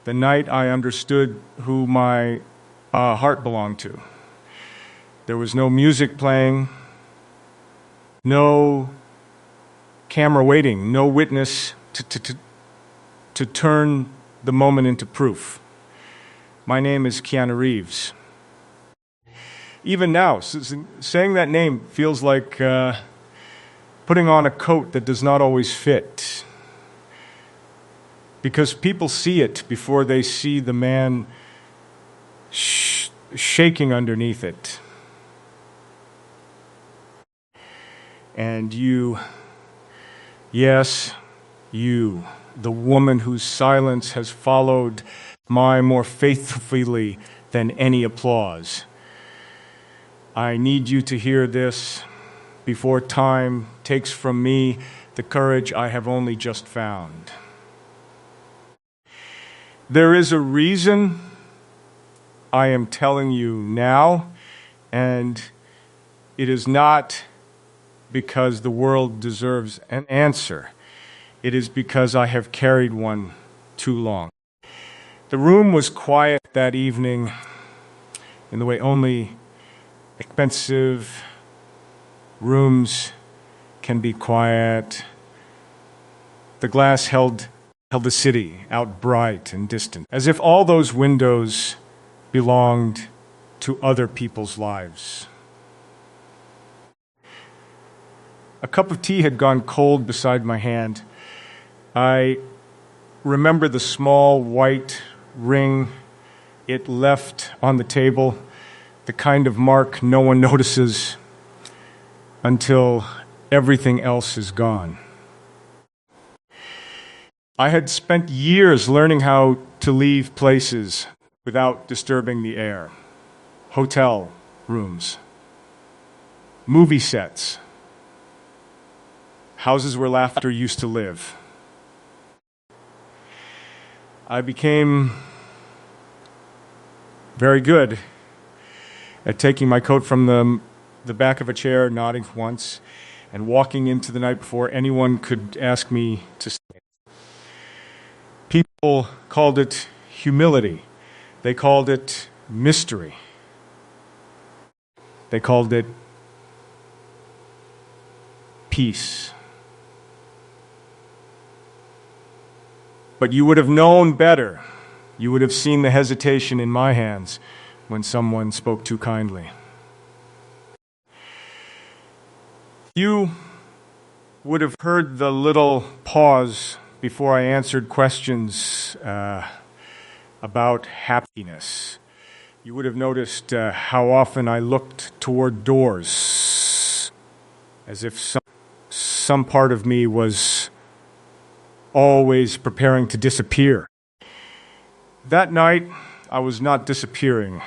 the night I understood who my heart belonged to. There was no music playing, no camera waiting, no witness to turn the moment into proof. My name is Keanu Reeves. Even now, saying that name feels like putting on a coat that does not always fit. Because people see it before they see the man shaking underneath it. And you, yes, you, the woman whose silence has followed my more faithfully than any applause. I need you to hear this before time takes from me the courage I have only just found. There is a reason I am telling you now, and it is not because the world deserves an answer. It is because I have carried one too long. The room was quiet that evening in the way only expensive rooms can be quiet. The glass held the city out bright and distant, as if all those windows belonged to other people's lives. A cup of tea had gone cold beside my hand. I remember the small white ring it left on the table, the kind of mark no one notices until everything else is gone. I had spent years learning how to leave places without disturbing the air. Hotel rooms, movie sets, houses where laughter used to live. I became very good at taking my coat from the back of a chair, nodding once, and walking into the night before anyone could ask me to stay. People called it humility. They called it mystery. They called it peace. But you would have known better. You would have seen the hesitation in my hands when someone spoke too kindly. You would have heard the little pause before I answered questions about happiness. You would have noticed how often I looked toward doors, as if some part of me was always preparing to disappear. That night, I was not disappearing.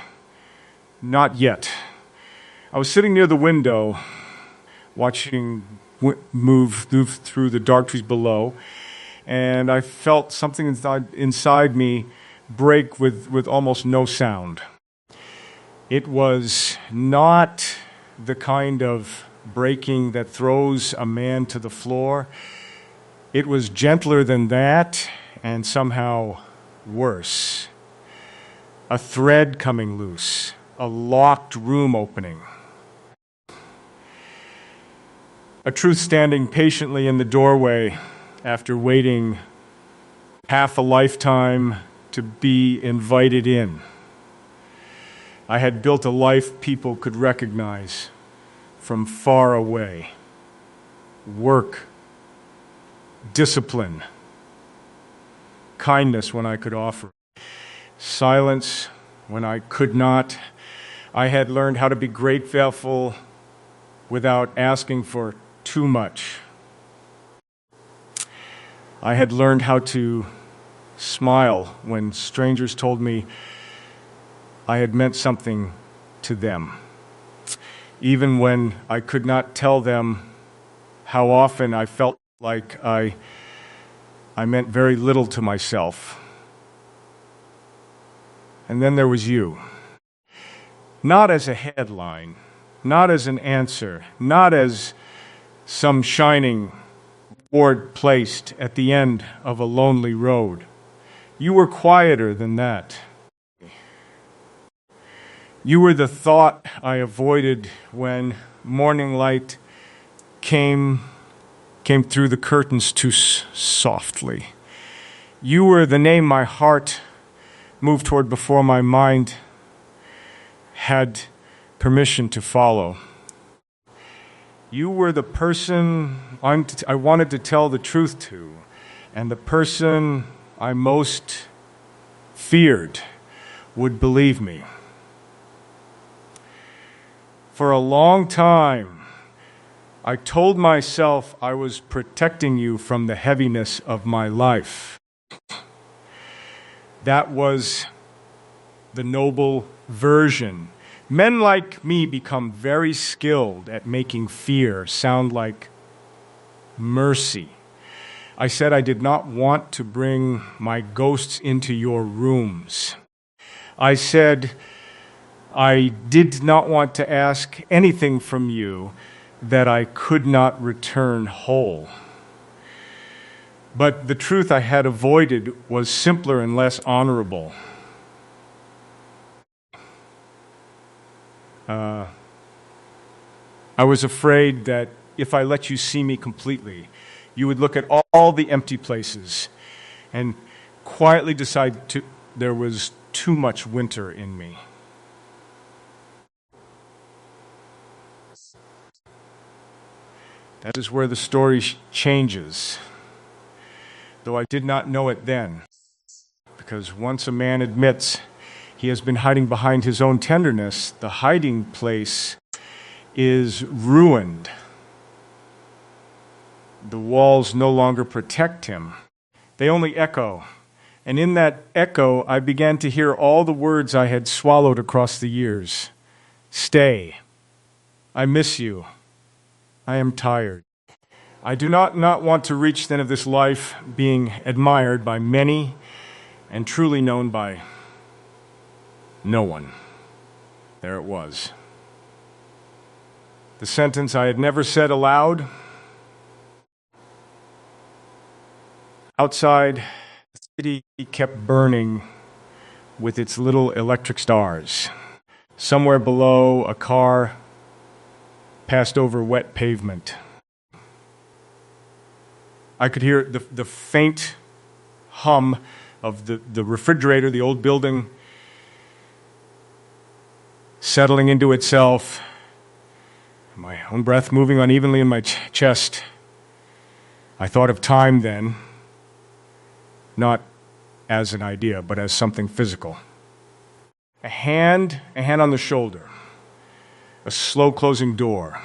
Not yet. I was sitting near the window, watching move through the dark trees below, and I felt something inside me break with almost no sound. It was not the kind of breaking that throws a man to the floor. It was gentler than that, and somehow worse. A thread coming loose, a locked room opening. A truth standing patiently in the doorway after waiting half a lifetime to be invited in. I had built a life people could recognize from far away. Work, discipline, kindness when I could offer, silence when I could not. I had learned how to be grateful without asking for too much. I had learned how to smile when strangers told me I had meant something to them, even when I could not tell them how often I felt like I meant very little to myself. And then there was you. Not as a headline, not as an answer, not as some shining board placed at the end of a lonely road. You were quieter than that. You were the thought I avoided when morning light came through the curtains too softly. You were the name my heart moved toward before my mind had permission to follow. You were the person I wanted to tell the truth to, and the person I most feared would believe me. For a long time, I told myself I was protecting you from the heaviness of my life. That was the noble version. Men like me become very skilled at making fear sound like mercy. I said I did not want to bring my ghosts into your rooms. I said I did not want to ask anything from you that I could not return whole. But the truth I had avoided was simpler and less honorable. I was afraid that if I let you see me completely, you would look at all the empty places and quietly decide there was too much winter in me. That is where the story changes, though I did not know it then, because once a man admits he has been hiding behind his own tenderness, the hiding place is ruined. The walls no longer protect him. They only echo. And in that echo, I began to hear all the words I had swallowed across the years. Stay. I miss you. I am tired. I do not want to reach the end of this life being admired by many and truly known by no one. There it was. The sentence I had never said aloud. Outside, the city kept burning with its little electric stars. Somewhere below, a car passed over wet pavement. I could hear the faint hum of the refrigerator, the old building, settling into itself, my own breath moving unevenly in my chest. I thought of time then, not as an idea, but as something physical. A hand on the shoulder, a slow closing door.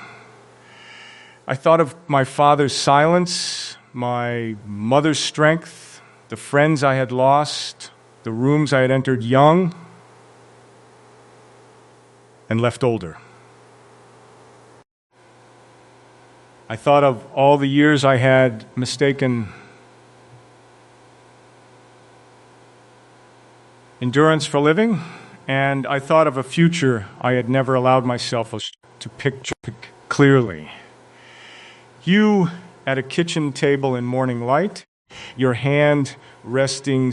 I thought of my father's silence, my mother's strength, the friends I had lost, the rooms I had entered young and left older. I thought of all the years I had mistaken endurance for living, and I thought of a future I had never allowed myself to picture clearly. You at a kitchen table in morning light, your hand resting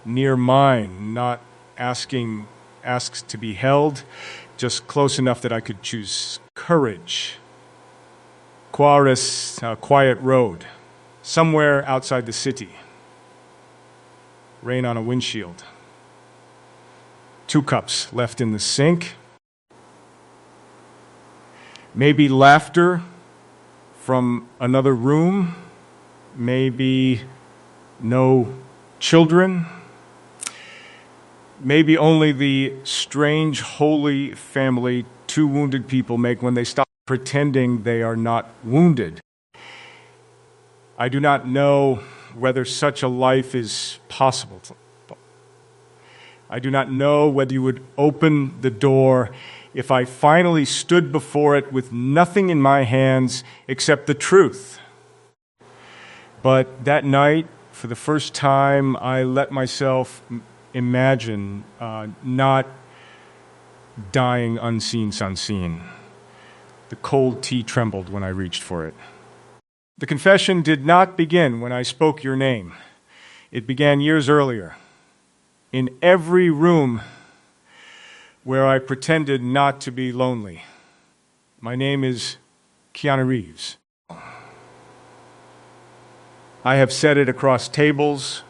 near mine, not asks to be held, just close enough that I could choose courage. Quaris, quiet road, somewhere outside the city. Rain on a windshield. 2 cups left in the sink. Maybe laughter from another room. Maybe no children. Maybe only the strange, holy family 2 wounded people make when they stop pretending they are not wounded. I do not know whether such a life is possible. I do not know whether you would open the door if I finally stood before it with nothing in my hands except the truth. But that night, for the first time, I let myself imagine not dying unseen. The cold tea trembled when I reached for it. The confession did not begin when I spoke your name. It began years earlier, in every room where I pretended not to be lonely. My name is Keanu Reeves. I have said it across tables,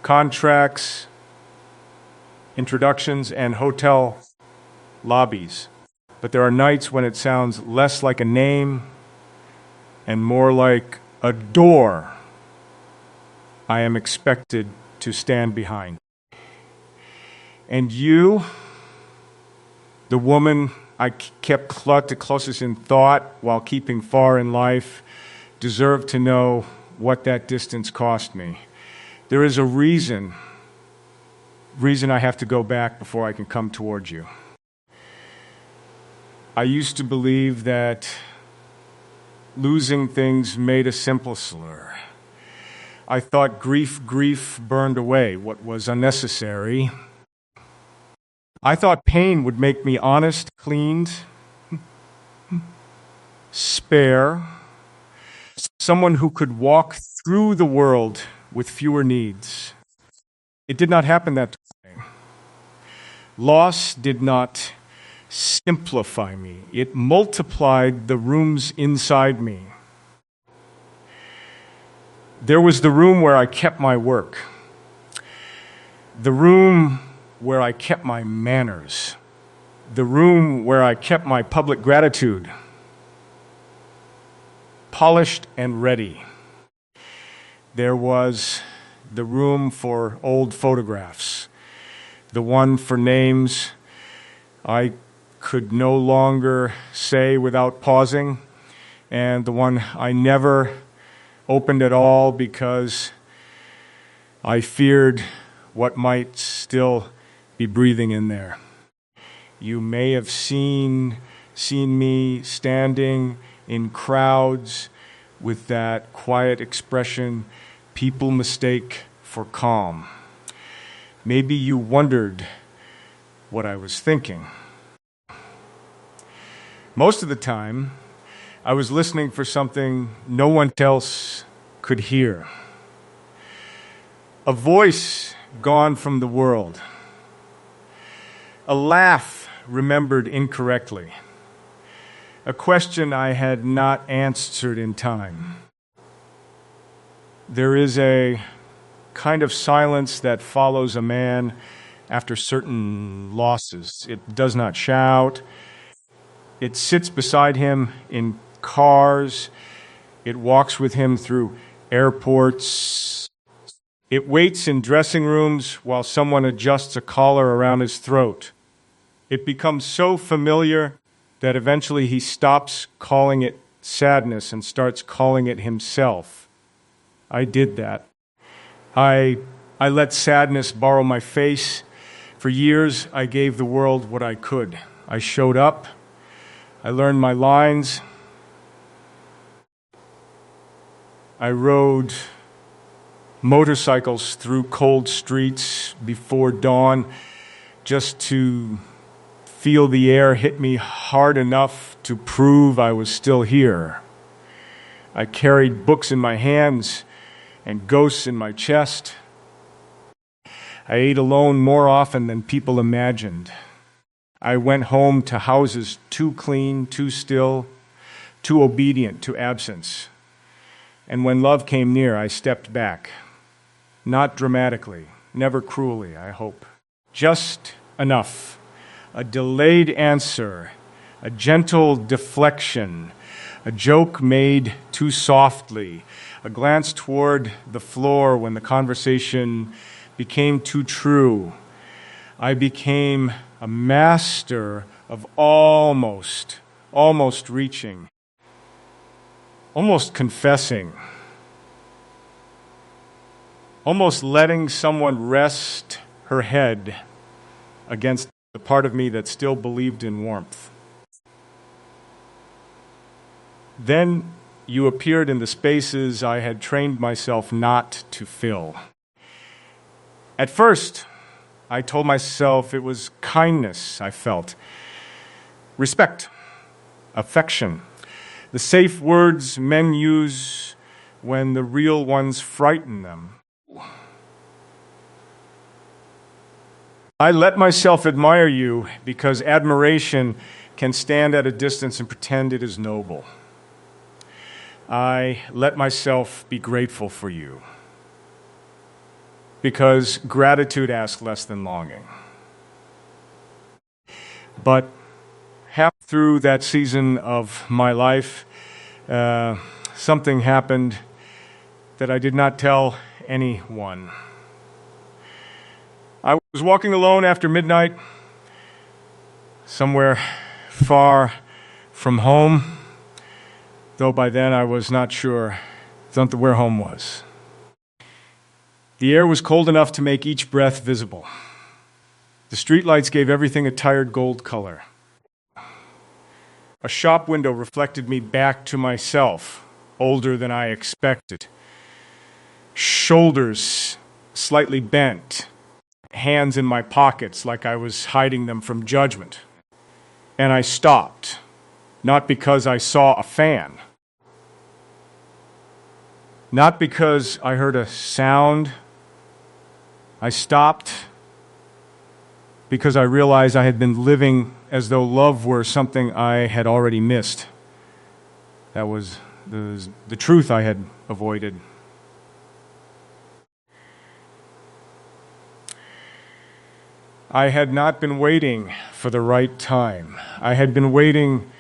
contracts, introductions, and hotel lobbies. But there are nights when it sounds less like a name and more like a door I am expected to stand behind. And you, the woman I kept closest in thought while keeping far in life, deserve to know what that distance cost me. There is a reason I have to go back before I can come towards you. I used to believe that losing things made a simple slur. I thought grief burned away what was unnecessary. I thought pain would make me honest, cleaned, spare, someone who could walk through the world with fewer needs. It did not happen that way. Loss did not simplify me. It multiplied the rooms inside me. There was the room where I kept my work, the room where I kept my manners, the room where I kept my public gratitude, polished and ready. There was the room for old photographs, the one for names I could no longer say without pausing, and the one I never opened at all because I feared what might still be breathing in there. You may have seen me standing in crowds with that quiet expression people mistake for calm. Maybe you wondered what I was thinking. Most of the time, I was listening for something no one else could hear. A voice gone from the world. A laugh remembered incorrectly. A question I had not answered in time. There is a kind of silence that follows a man after certain losses. It does not shout. It sits beside him in cars. It walks with him through airports. It waits in dressing rooms while someone adjusts a collar around his throat. It becomes so familiar that eventually he stops calling it sadness and starts calling it himself. I did that. I let sadness borrow my face. For years, I gave the world what I could. I showed up. I learned my lines. I rode motorcycles through cold streets before dawn just to feel the air hit me hard enough to prove I was still here. I carried books in my hands and ghosts in my chest. I ate alone more often than people imagined. I went home to houses too clean, too still, too obedient to absence. And when love came near, I stepped back. Not dramatically, never cruelly, I hope. Just enough. A delayed answer, a gentle deflection, a joke made too softly, a glance toward the floor when the conversation became too true. I became a master of almost reaching, almost confessing, almost letting someone rest her head against the part of me that still believed in warmth. Then you appeared in the spaces I had trained myself not to fill. At first, I told myself it was kindness I felt, respect, affection, the safe words men use when the real ones frighten them. I let myself admire you because admiration can stand at a distance and pretend it is noble. I let myself be grateful for you because gratitude asks less than longing. But half through that season of my life, something happened that I did not tell anyone. I was walking alone after midnight, somewhere far from home, though by then I was not sure where home was. The air was cold enough to make each breath visible. The streetlights gave everything a tired gold color. A shop window reflected me back to myself, older than I expected. Shoulders slightly bent, hands in my pockets like I was hiding them from judgment. And I stopped, not because I saw a fan, not because I heard a sound. I stopped because I realized I had been living as though love were something I had already missed. That was the truth I had avoided. I had not been waiting for the right time. I had been waiting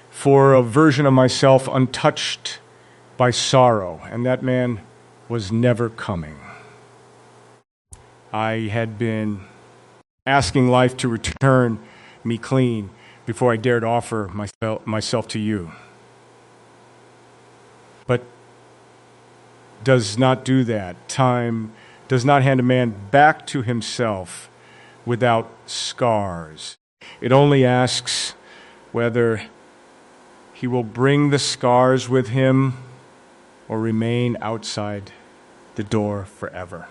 for a version of myself untouched by sorrow, and that man was never coming. I had been asking life to return me clean before I dared offer myself to you. But does not do that. Time does not hand a man back to himself without scars. It only asks whether he will bring the scars with him or remain outside the door forever.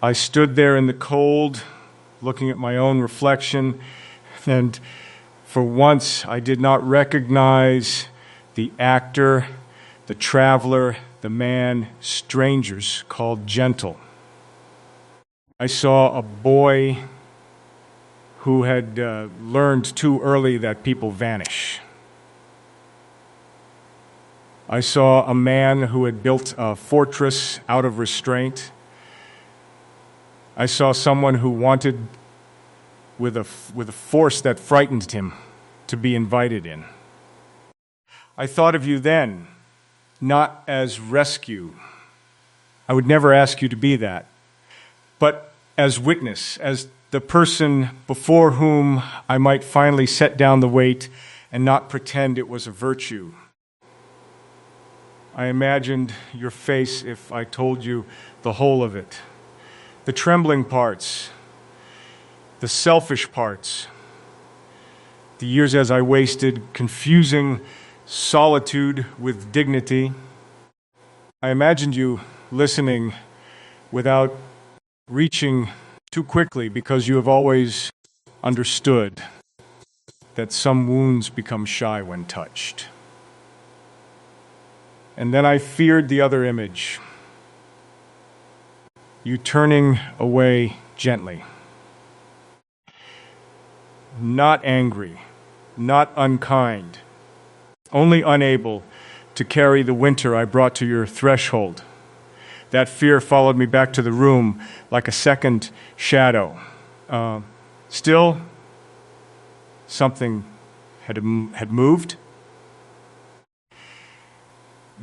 I stood there in the cold, looking at my own reflection, and for once I did not recognize the actor, the traveler, the man strangers called gentle. I saw a boy who had learned too early that people vanish. I saw a man who had built a fortress out of restraint. I saw someone who wanted, with a force that frightened him, to be invited in. I thought of you then, not as rescue. I would never ask you to be that, but as witness, as the person before whom I might finally set down the weight and not pretend it was a virtue. I imagined your face if I told you the whole of it. The trembling parts, the selfish parts, the years as I wasted, confusing solitude with dignity. I imagined you listening without reaching too quickly because you have always understood that some wounds become shy when touched. And then I feared the other image, you turning away gently. Not angry, not unkind, only unable to carry the winter I brought to your threshold. That fear followed me back to the room like a second shadow. Still, something had moved.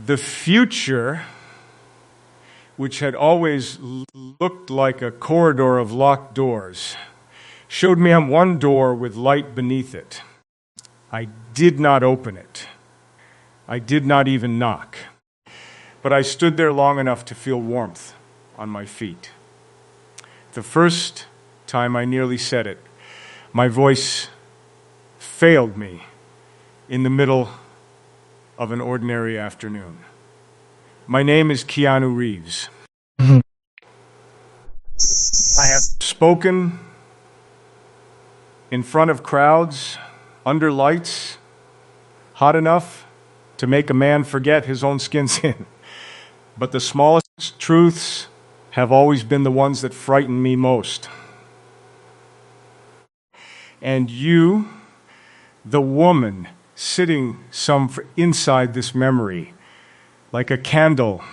The future, which had always looked like a corridor of locked doors, showed me on one door with light beneath it. I did not open it. I did not even knock. But I stood there long enough to feel warmth on my feet. The first time I nearly said it, my voice failed me in the middle of an ordinary afternoon. My name is Keanu Reeves. I have spoken in front of crowds, under lights, hot enough to make a man forget his own skin sin. But the smallest truths have always been the ones that frighten me most. And you, the woman sitting inside this memory, like a candle,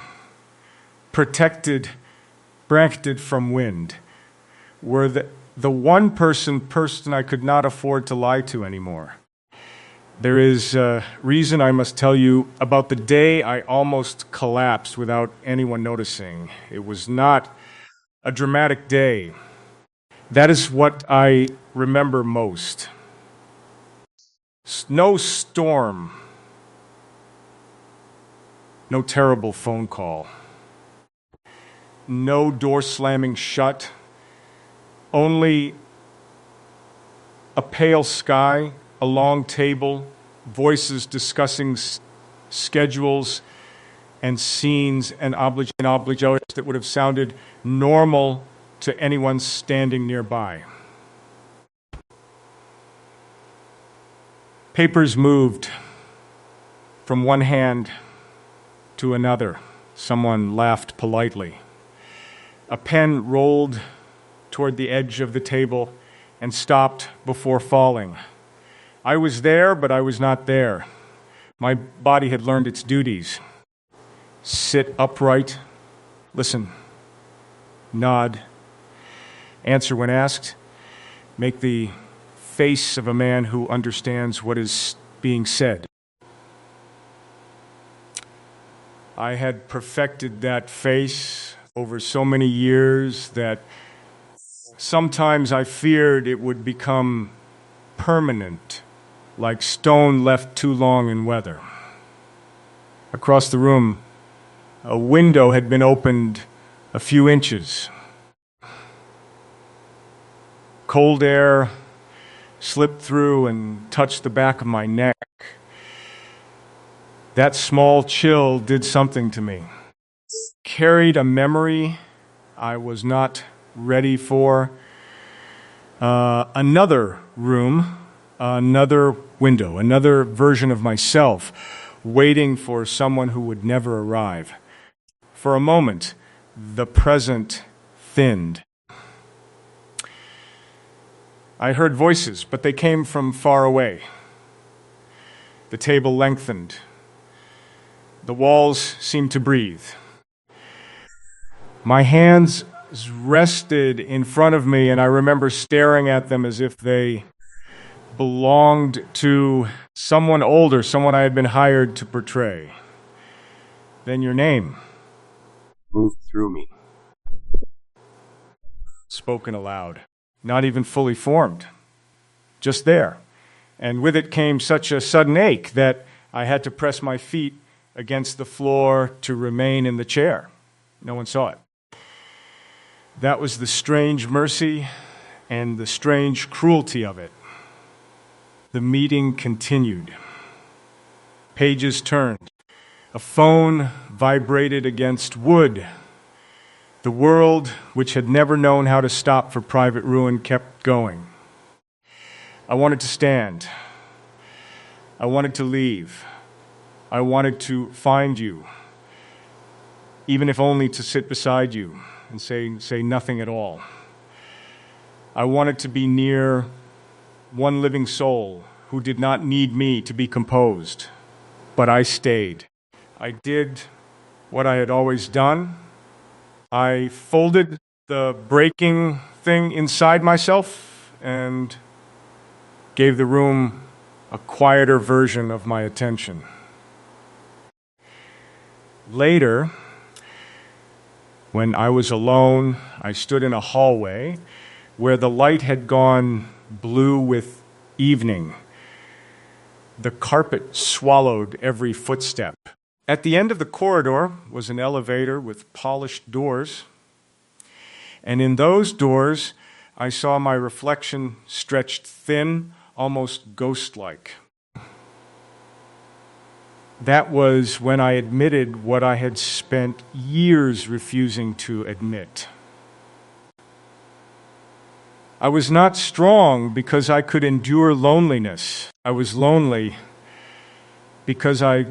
protected, bracketed from wind, were the one person I could not afford to lie to anymore. There is a reason I must tell you about the day I almost collapsed without anyone noticing. It was not a dramatic day. That is what I remember most. No storm, no terrible phone call, no door slamming shut, only a pale sky, a long table, voices discussing schedules and scenes and obligations that would have sounded normal to anyone standing nearby. Papers moved from one hand to another. Someone laughed politely. A pen rolled toward the edge of the table and stopped before falling. I was there, but I was not there. My body had learned its duties. Sit upright, listen, nod, answer when asked, make the face of a man who understands what is being said. I had perfected that face over so many years that sometimes I feared it would become permanent, like stone left too long in weather. Across the room, a window had been opened a few inches. Cold air slipped through and touched the back of my neck. That small chill did something to me. Carried a memory I was not ready for. Another room, another window, another version of myself, waiting for someone who would never arrive. For a moment, the present thinned. I heard voices, but they came from far away. The table lengthened. The walls seemed to breathe. My hands rested in front of me, and I remember staring at them as if they belonged to someone older, someone I had been hired to portray. Then your name moved through me, spoken aloud. Not even fully formed, just there. And with it came such a sudden ache that I had to press my feet against the floor to remain in the chair. No one saw it. That was the strange mercy and the strange cruelty of it. The meeting continued. Pages turned. A phone vibrated against wood. The world, which had never known how to stop for private ruin, kept going. I wanted to stand. I wanted to leave. I wanted to find you, even if only to sit beside you and say nothing at all. I wanted to be near one living soul who did not need me to be composed, but I stayed. I did what I had always done. I folded the breaking thing inside myself and gave the room a quieter version of my attention. Later, when I was alone, I stood in a hallway where the light had gone blue with evening. The carpet swallowed every footstep. At the end of the corridor was an elevator with polished doors, and in those doors I saw my reflection stretched thin, almost ghost-like. That was when I admitted what I had spent years refusing to admit. I was not strong because I could endure loneliness. I was lonely because I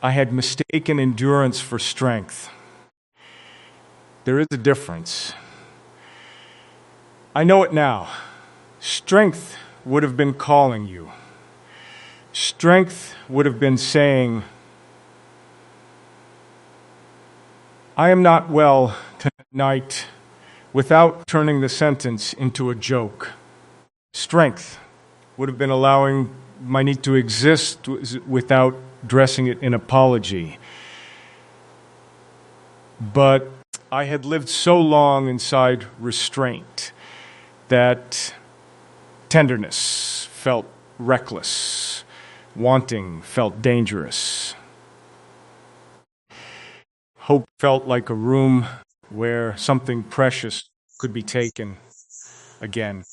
had mistaken endurance for strength. there is a difference. I know it now. Strength would have been calling you. Strength would have been saying, I am not well tonight, without turning the sentence into a joke. Strength would have been allowing my need to exist without dressing it in apology. But I had lived so long inside restraint that tenderness felt reckless, wanting felt dangerous. Hope felt like a room where something precious could be taken again.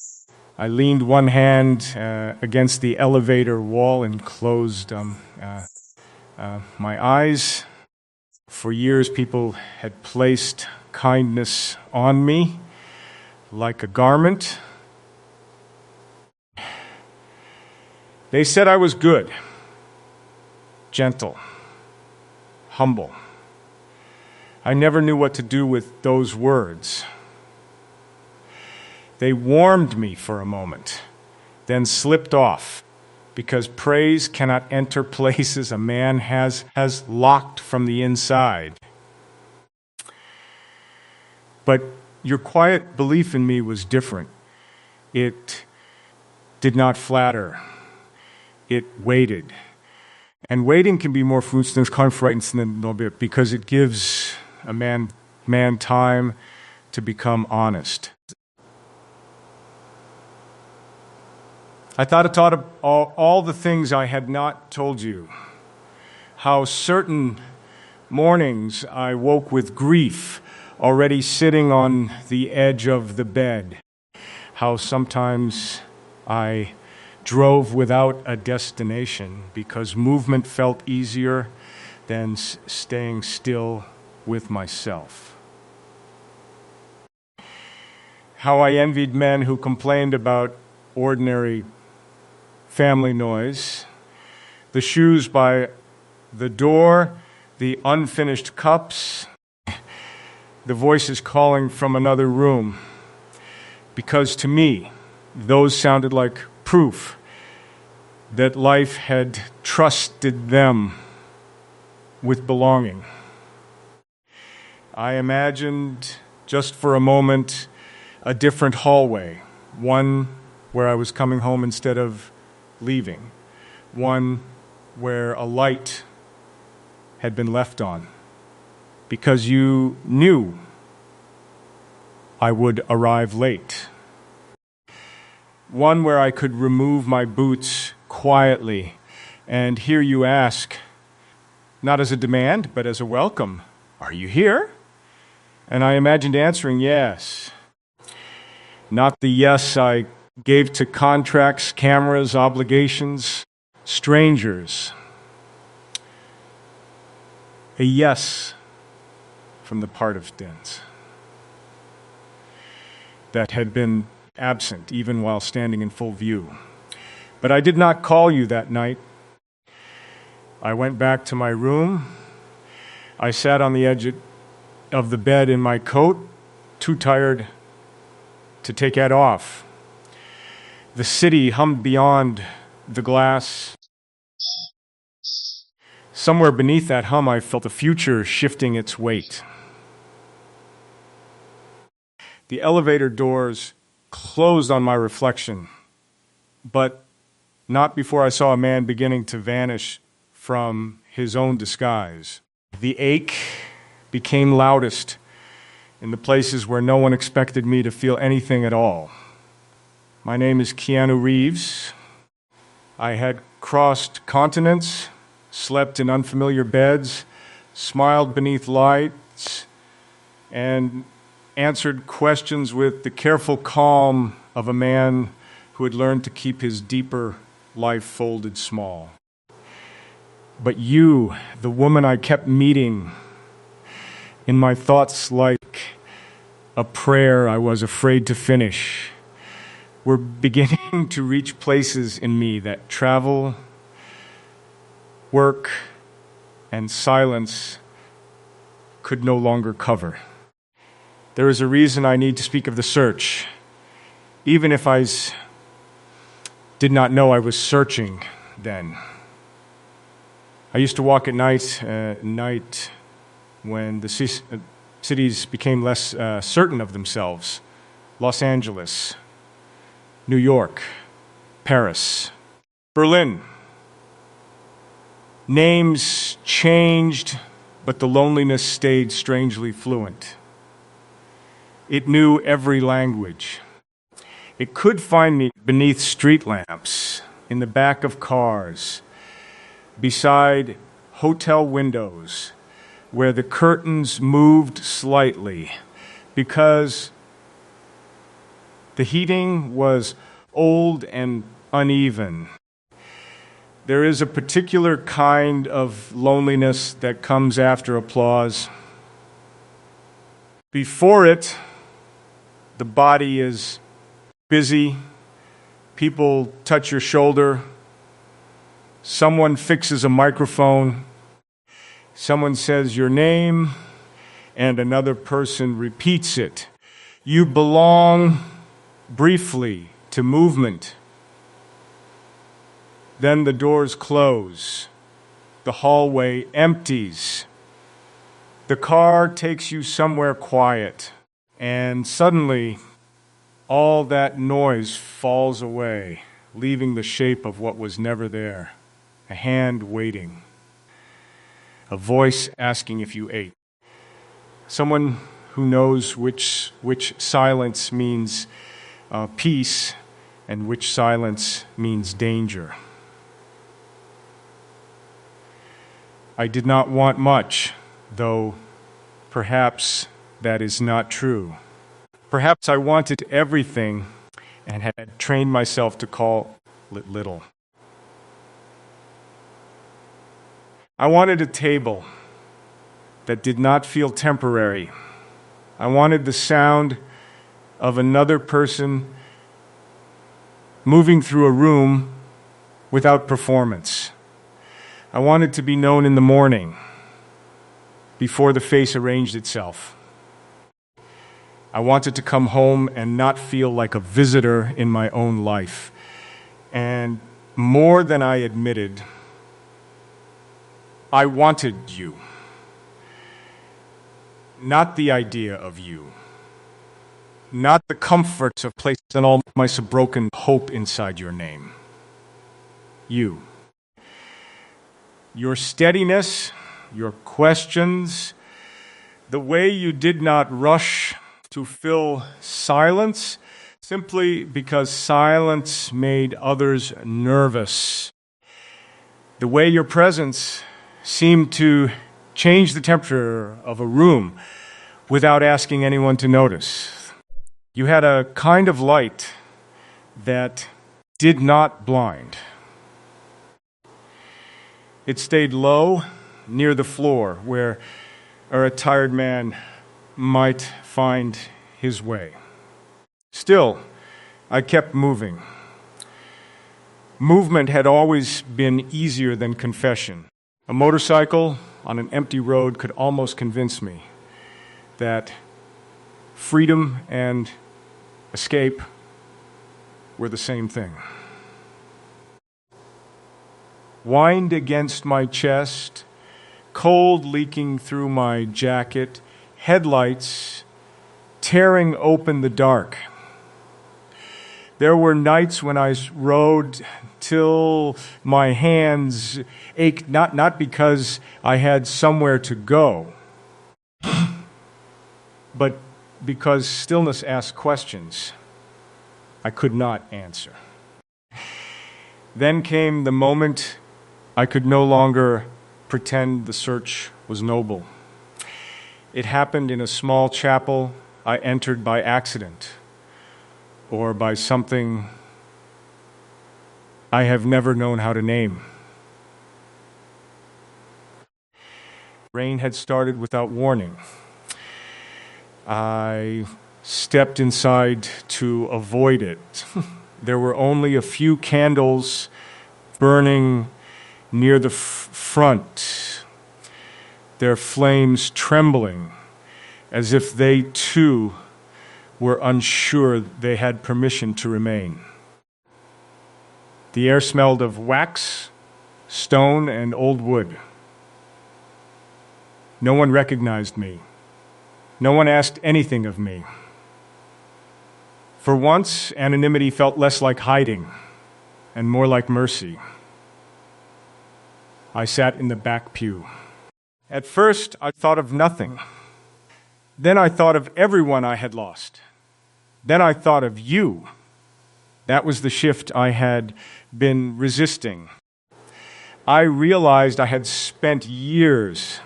I leaned one hand against the elevator wall and closed my eyes. For years, people had placed kindness on me like a garment. They said I was good, gentle, humble. I never knew what to do with those words. They warmed me for a moment, then slipped off, because praise cannot enter places a man has locked from the inside. But your quiet belief in me was different. It did not flatter. It waited. And waiting can be more fruitful than a little bit, because it gives a man time to become honest. I thought of all the things I had not told you. How certain mornings I woke with grief, already sitting on the edge of the bed. How sometimes I drove without a destination because movement felt easier than staying still with myself. How I envied men who complained about ordinary family noise, the shoes by the door, the unfinished cups, the voices calling from another room. Because to me, those sounded like proof that life had trusted them with belonging. I imagined, just for a moment, a different hallway, one where I was coming home instead of leaving, one where a light had been left on, because you knew I would arrive late. One where I could remove my boots quietly and hear you ask, not as a demand, but as a welcome, "Are you here?" And I imagined answering yes. Not the yes I gave to contracts, cameras, obligations, strangers. A yes from the part of Dens that had been absent even while standing in full view. But I did not call you that night. I went back to my room. I sat on the edge of the bed in my coat, too tired to take it off. The city hummed beyond the glass. Somewhere beneath that hum, I felt the future shifting its weight. The elevator doors closed on my reflection, but not before I saw a man beginning to vanish from his own disguise. The ache became loudest in the places where no one expected me to feel anything at all. My name is Keanu Reeves. I had crossed continents, slept in unfamiliar beds, smiled beneath lights, and answered questions with the careful calm of a man who had learned to keep his deeper life folded small. But you, the woman I kept meeting in my thoughts like a prayer I was afraid to finish, were beginning to reach places in me that travel, work, and silence could no longer cover. There is a reason I need to speak of the search, even if did not know I was searching then. I used to walk at night when the cities became less certain of themselves. Los Angeles, New York, Paris, Berlin. Names changed, but the loneliness stayed strangely fluent. It knew every language. It could find me beneath street lamps, in the back of cars, beside hotel windows, where the curtains moved slightly because the heating was old and uneven. There is a particular kind of loneliness that comes after applause. Before it, the body is busy. People touch your shoulder. Someone fixes a microphone. Someone says your name, and another person repeats it. You belong briefly to movement. Then the doors close. The hallway empties. The car takes you somewhere quiet, and suddenly all that noise falls away, leaving the shape of what was never there. A hand waiting. A voice asking if you ate. Someone who knows which silence means peace and which silence means danger. I did not want much, though perhaps that is not true. Perhaps I wanted everything and had trained myself to call it little. I wanted a table that did not feel temporary. I wanted the sound of another person moving through a room without performance. I wanted to be known in the morning, before the face arranged itself. I wanted to come home and not feel like a visitor in my own life. And more than I admitted, I wanted you. Not the idea of you. Not the comforts of placing all my broken hope inside your name. You. Your steadiness, your questions, the way you did not rush to fill silence simply because silence made others nervous. The way your presence seemed to change the temperature of a room without asking anyone to notice. You had a kind of light that did not blind. It stayed low near the floor where a tired man might find his way. Still, I kept moving. Movement had always been easier than confession. A motorcycle on an empty road could almost convince me that freedom and escape were the same thing. Whined against my chest, cold leaking through my jacket, headlights tearing open the dark. There were nights when I rode till my hands ached, not because I had somewhere to go, but because stillness asked questions I could not answer. Then came the moment I could no longer pretend the search was noble. It happened in a small chapel I entered by accident or by something I have never known how to name. Rain had started without warning. I stepped inside to avoid it. There were only a few candles burning near the front, their flames trembling as if they too were unsure they had permission to remain. The air smelled of wax, stone, and old wood. No one recognized me. No one asked anything of me. For once, anonymity felt less like hiding and more like mercy. I sat in the back pew. At first, I thought of nothing. Then I thought of everyone I had lost. Then I thought of you. That was the shift I had been resisting. I realized I had spent years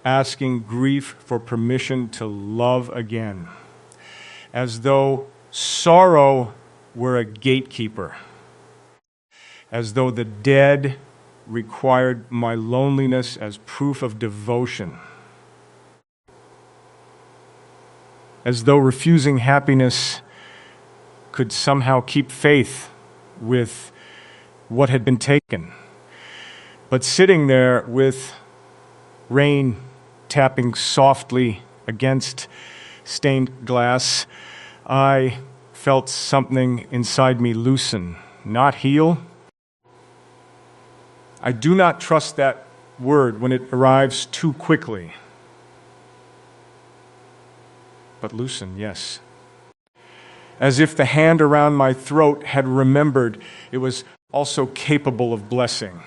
asking grief for permission to love again, as though sorrow were a gatekeeper, as though the dead required my loneliness as proof of devotion, as though refusing happiness could somehow keep faith with what had been taken. But sitting there with rain tapping softly against stained glass, I felt something inside me loosen, not heal. I do not trust that word when it arrives too quickly. But loosen, yes. As if the hand around my throat had remembered it was also capable of blessing.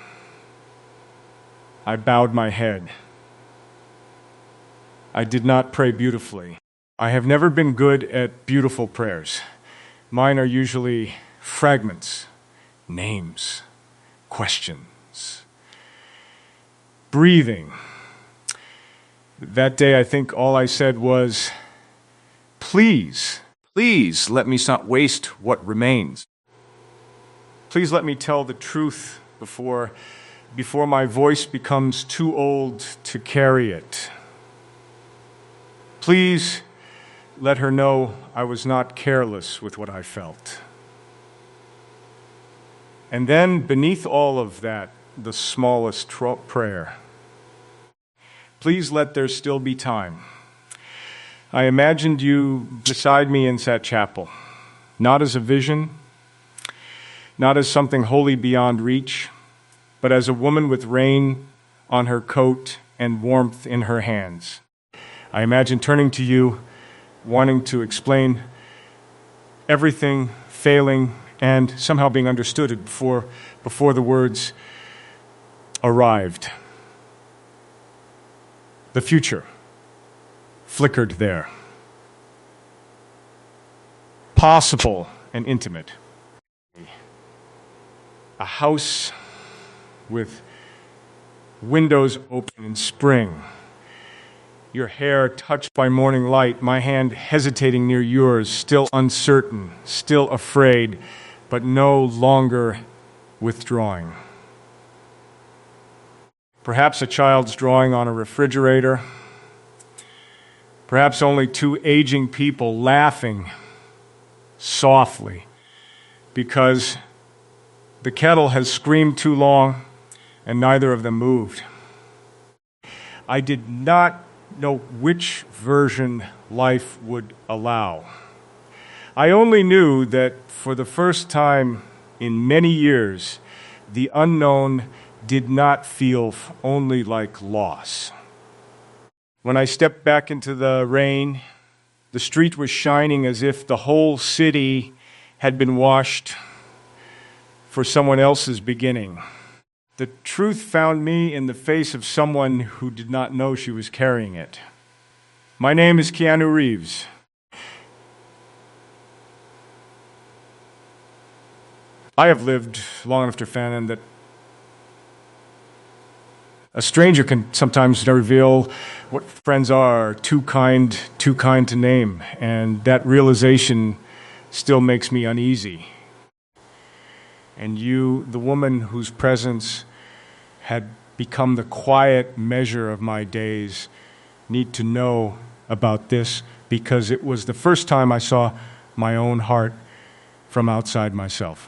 I bowed my head. I did not pray beautifully. I have never been good at beautiful prayers. Mine are usually fragments, names, questions, breathing. That day, I think all I said was, please let me not waste what remains. Please let me tell the truth before my voice becomes too old to carry it. Please let her know I was not careless with what I felt. And then, beneath all of that, the smallest prayer. Please let there still be time. I imagined you beside me in that chapel, not as a vision, not as something wholly beyond reach, but as a woman with rain on her coat and warmth in her hands. I imagine turning to you, wanting to explain everything, failing, and somehow being understood before the words arrived. The future flickered there. Possible and intimate. A house with windows open in spring. Your hair touched by morning light, my hand hesitating near yours, still uncertain, still afraid, but no longer withdrawing. Perhaps a child's drawing on a refrigerator. Perhaps only two aging people laughing softly because the kettle has screamed too long and neither of them moved. I did not know which version life would allow. I only knew that for the first time in many years, the unknown did not feel only like loss. When I stepped back into the rain, the street was shining as if the whole city had been washed for someone else's beginning. The truth found me in the face of someone who did not know she was carrying it. My name is Keanu Reeves. I have lived long enough to find that a stranger can sometimes reveal what friends are too kind to name, and that realization still makes me uneasy. And you, the woman whose presence had become the quiet measure of my days, need to know about this because it was the first time I saw my own heart from outside myself.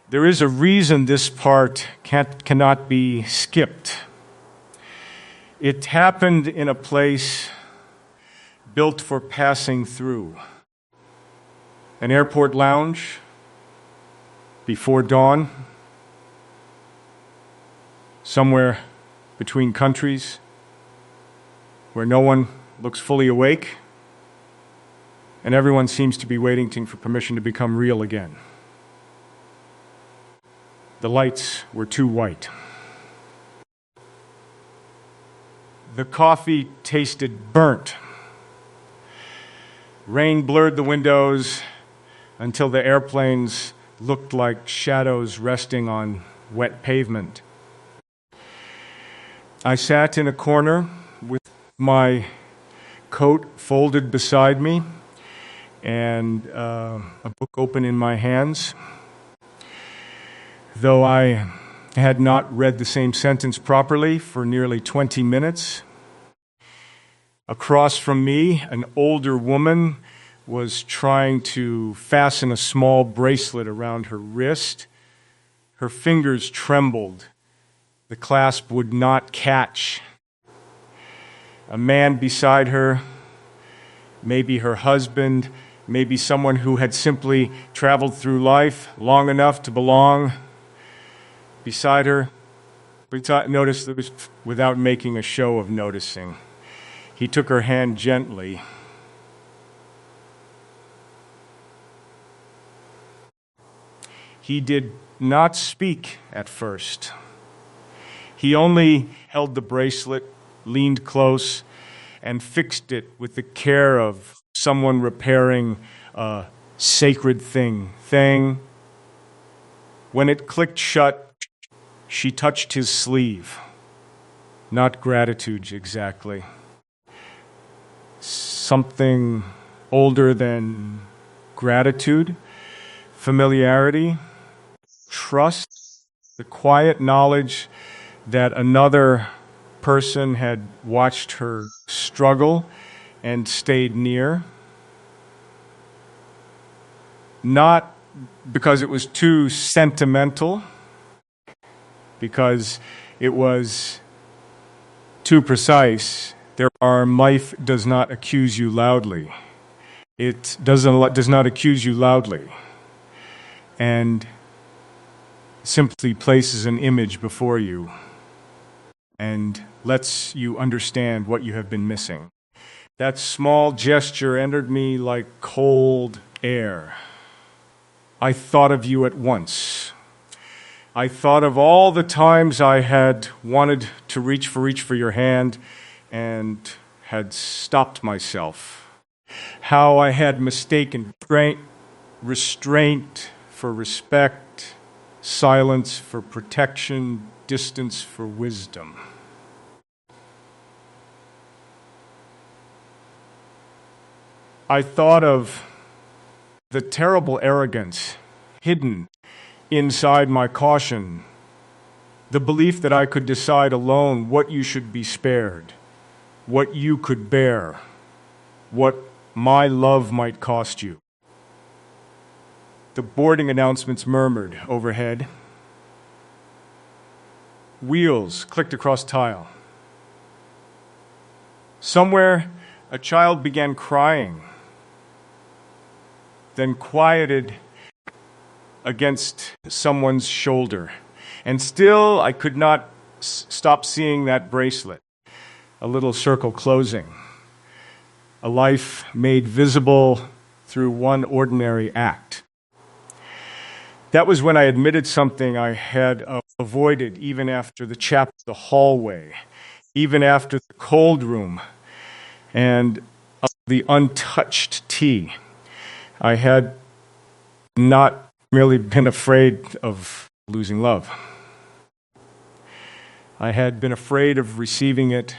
There is a reason this part cannot be skipped. It happened in a place built for passing through. An airport lounge before dawn, somewhere between countries where no one looks fully awake and everyone seems to be waiting for permission to become real again. The lights were too white. The coffee tasted burnt. Rain blurred the windows until the airplanes looked like shadows resting on wet pavement. I sat in a corner with my coat folded beside me and a book open in my hands. Though I had not read the same sentence properly for nearly 20 minutes, across from me, an older woman was trying to fasten a small bracelet around her wrist. Her fingers trembled. The clasp would not catch. A man beside her, maybe her husband, maybe someone who had simply traveled through life long enough to belong, beside her, noticed this without making a show of noticing. He took her hand gently. He did not speak at first. He only held the bracelet, leaned close, and fixed it with the care of someone repairing a sacred thing. When it clicked shut, she touched his sleeve. Not gratitude exactly. Something older than gratitude, familiarity, trust, the quiet knowledge that another person had watched her struggle and stayed near. Not because it was too sentimental, because it was too precise. Life does not accuse you loudly. It does not accuse you loudly, and simply places an image before you and lets you understand what you have been missing. That small gesture entered me like cold air. I thought of you at once. I thought of all the times I had wanted to reach for your hand and had stopped myself. How I had mistaken restraint for respect, silence for protection, distance for wisdom. I thought of the terrible arrogance hidden inside my caution, the belief that I could decide alone what you should be spared, what you could bear, what my love might cost you. The boarding announcements murmured overhead. Wheels clicked across tile. Somewhere, a child began crying, then quieted against someone's shoulder. And still, I could not stop seeing that bracelet, a little circle closing, a life made visible through one ordinary act. That was when I admitted something I had avoided even after the chapel, the hallway, even after the cold room, and the untouched tea. I had not merely been afraid of losing love. I had been afraid of receiving it.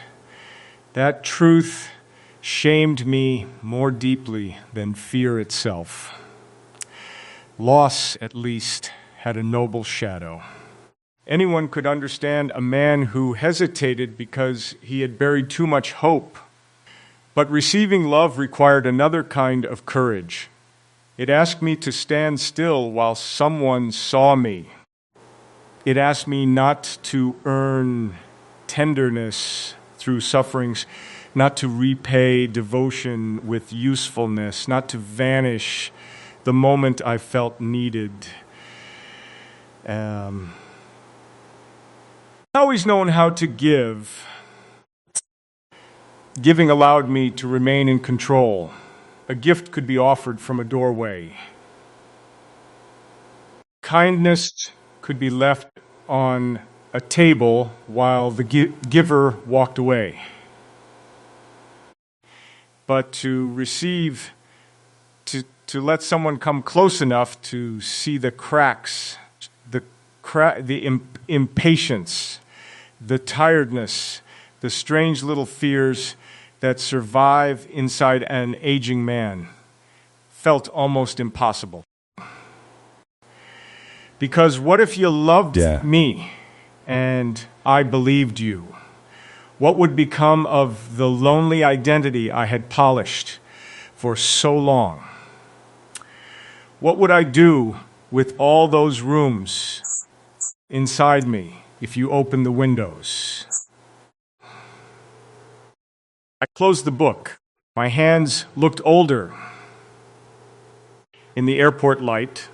That truth shamed me more deeply than fear itself. Loss, at least, had a noble shadow. Anyone could understand a man who hesitated because he had buried too much hope. But receiving love required another kind of courage. It asked me to stand still while someone saw me. It asked me not to earn tenderness through sufferings, not to repay devotion with usefulness, not to vanish the moment I felt needed. Always known how to give. Giving allowed me to remain in control. A gift could be offered from a doorway. Kindness could be left on a table while the giver walked away. But to receive, to let someone come close enough to see the cracks, the impatience, the tiredness, the strange little fears that survive inside an aging man, felt almost impossible. Because what if you loved me and I believed you? What would become of the lonely identity I had polished for so long? What would I do with all those rooms inside me if you opened the windows? I closed the book. My hands looked older. In the airport light,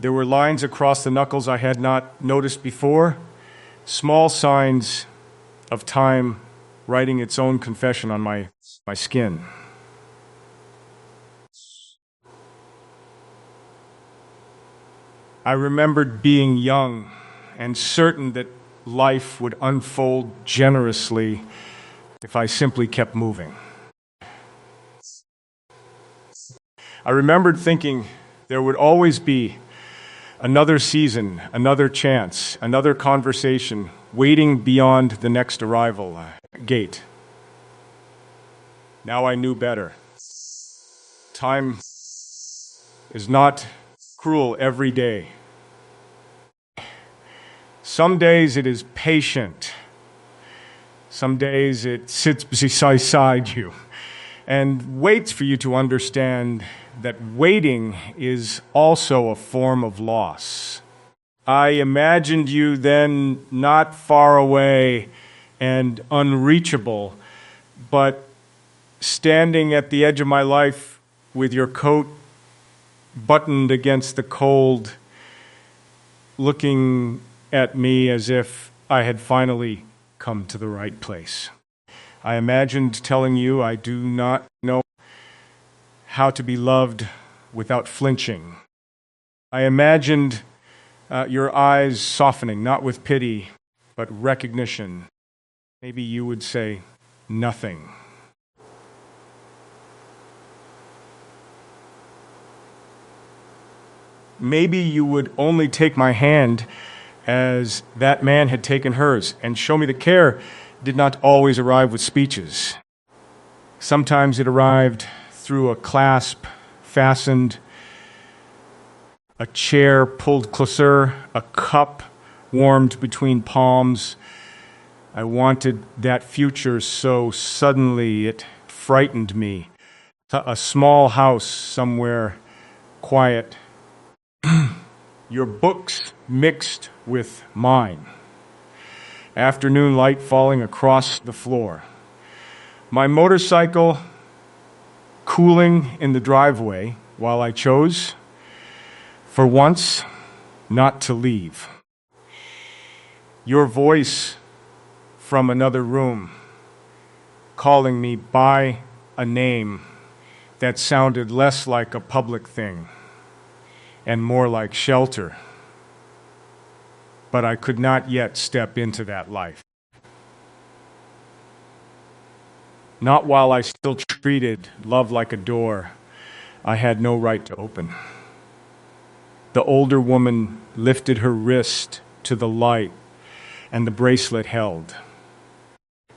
there were lines across the knuckles I had not noticed before, small signs of time writing its own confession on my skin. I remembered being young and certain that life would unfold generously if I simply kept moving. I remembered thinking there would always be another season, another chance, another conversation waiting beyond the next arrival gate. Now I knew better. Time is not cruel every day. Some days it is patient. Some days it sits beside you and waits for you to understand that waiting is also a form of loss. I imagined you then not far away and unreachable, but standing at the edge of my life with your coat buttoned against the cold, looking at me as if I had finally come to the right place. I imagined telling you I do not know how to be loved without flinching. I imagined your eyes softening, not with pity, but recognition. Maybe you would say nothing. Maybe you would only take my hand as that man had taken hers and show me the care did not always arrive with speeches. Sometimes it arrived through a clasp fastened, a chair pulled closer, a cup warmed between palms. I wanted that future so suddenly it frightened me. A small house somewhere quiet. Your books mixed with mine. Afternoon light falling across the floor. My motorcycle cooling in the driveway while I chose, for once, not to leave. Your voice from another room, calling me by a name that sounded less like a public thing and more like shelter. But I could not yet step into that life. Not while I still treated love like a door I had no right to open. The older woman lifted her wrist to the light, and the bracelet held.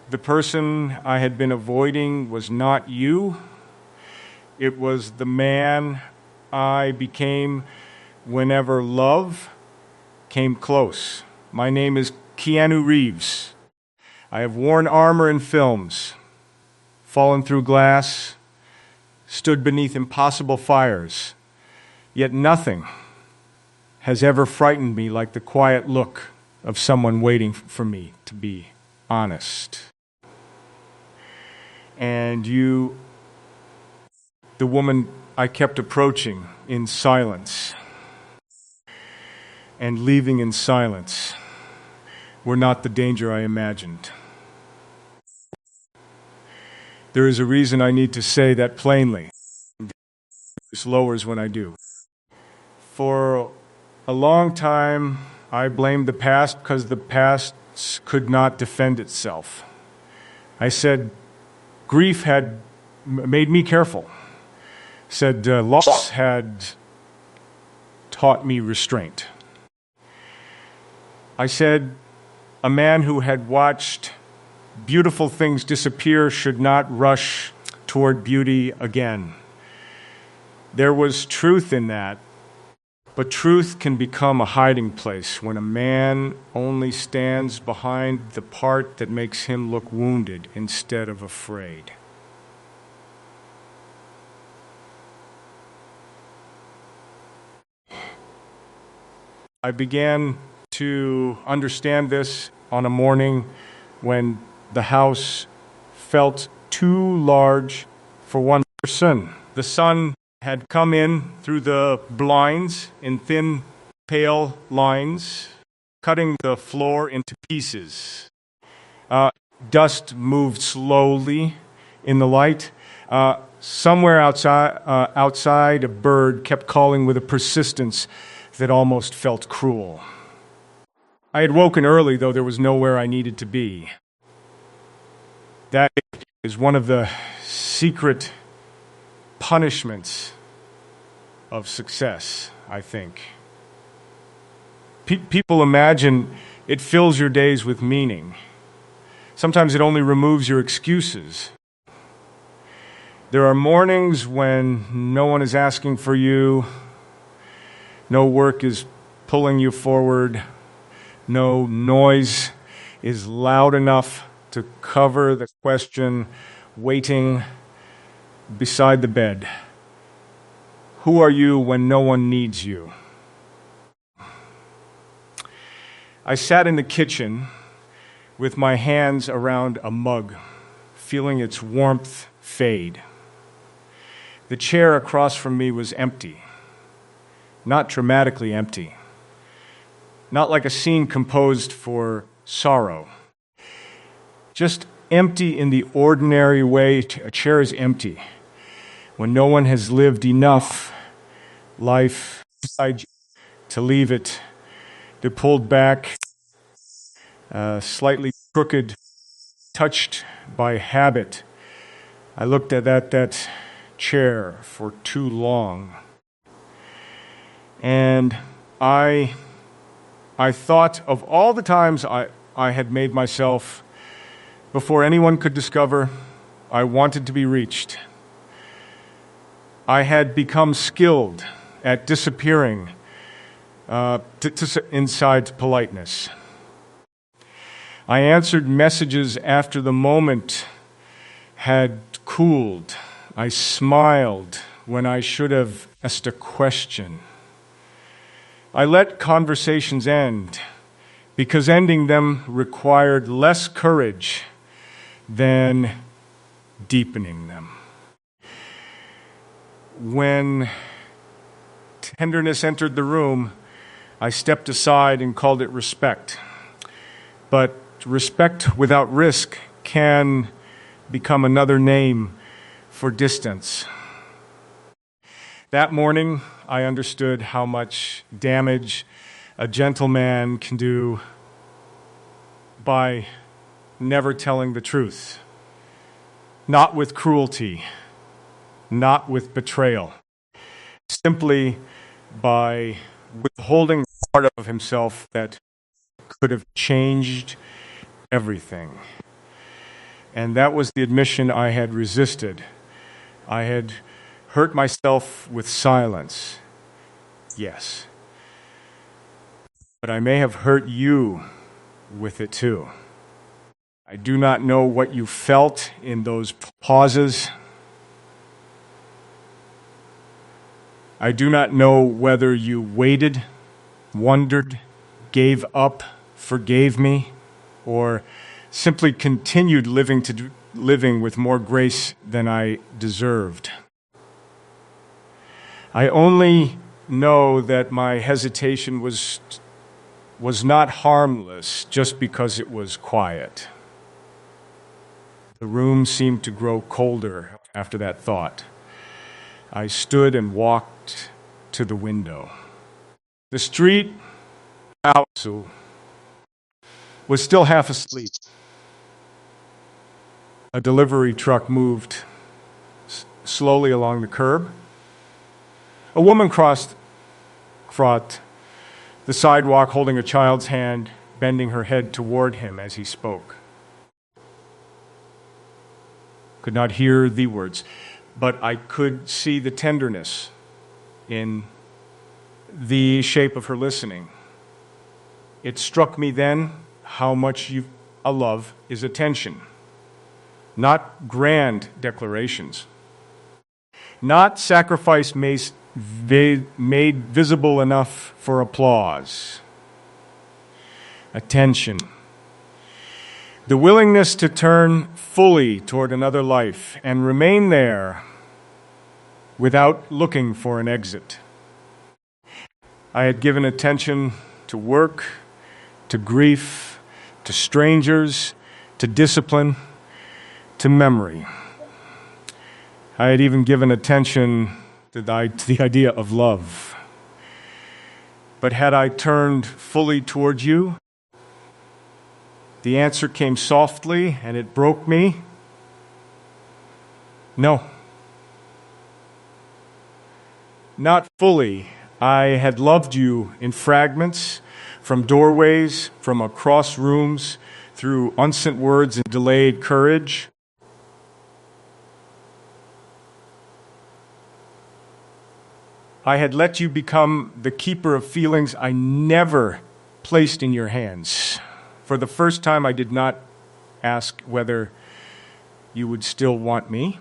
The person I had been avoiding was not you. It was the man I became whenever love came close. My name is Keanu Reeves. I have worn armor in films, fallen through glass, stood beneath impossible fires, yet nothing has ever frightened me like the quiet look of someone waiting for me to be honest. and you, the woman I kept approaching in silence and leaving in silence, were not the danger I imagined. There is a reason I need to say that plainly. It lowers when I do. For a long time, I blamed the past because the past could not defend itself. I said grief had made me careful. Said loss had taught me restraint. I said a man who had watched beautiful things disappear should not rush toward beauty again. There was truth in that, but truth can become a hiding place when a man only stands behind the part that makes him look wounded instead of afraid. I began to understand this on a morning when the house felt too large for one person. The sun had come in through the blinds in thin, pale lines, cutting the floor into pieces. Dust moved slowly in the light. Somewhere outside, a bird kept calling with a persistence that almost felt cruel. I had woken early, though there was nowhere I needed to be. That is one of the secret punishments of success, I think. People imagine it fills your days with meaning. Sometimes it only removes your excuses. There are mornings when no one is asking for you, no work is pulling you forward, no noise is loud enough to cover the question waiting beside the bed. Who are you when no one needs you? I sat in the kitchen with my hands around a mug, feeling its warmth fade. The chair across from me was empty, not dramatically empty, not like a scene composed for sorrow, just empty in the ordinary way a chair is empty. When no one has lived enough life inside you to leave it, to pulled back, slightly crooked, touched by habit. I looked at that chair for too long. And I thought of all the times I had made myself, before anyone could discover, I wanted to be reached. I had become skilled at disappearing inside politeness. I answered messages after the moment had cooled. I smiled when I should have asked a question. I let conversations end because ending them required less courage than deepening them. When tenderness entered the room, I stepped aside and called it respect. But respect without risk can become another name for distance. That morning, I understood how much damage a gentleman can do by never telling the truth. Not with cruelty, not with betrayal, simply by withholding part of himself that could have changed everything. And that was the admission I had resisted. I had hurt myself with silence, yes. But I may have hurt you with it too. I do not know what you felt in those pauses. I do not know whether you waited, wondered, gave up, forgave me, or simply continued living living with more grace than I deserved. I only know that my hesitation was not harmless just because it was quiet. The room seemed to grow colder after that thought. I stood and walked to the window. The street house was still half asleep. A delivery truck moved slowly along the curb. A woman crossed the sidewalk holding a child's hand, bending her head toward him as he spoke. Could not hear the words, but I could see the tenderness in the shape of her listening. It struck me then how much a love is attention, not grand declarations, not sacrifice made visible enough for applause. Attention. The willingness to turn fully toward another life and remain there without looking for an exit. I had given attention to work, to grief, to strangers, to discipline, to memory. I had even given attention to the idea of love. But had I turned fully toward you, the answer came softly and it broke me. No. Not fully. I had loved you in fragments, from doorways, from across rooms, through unsent words and delayed courage. I had let you become the keeper of feelings I never placed in your hands. For the first time, I did not ask whether you would still want me.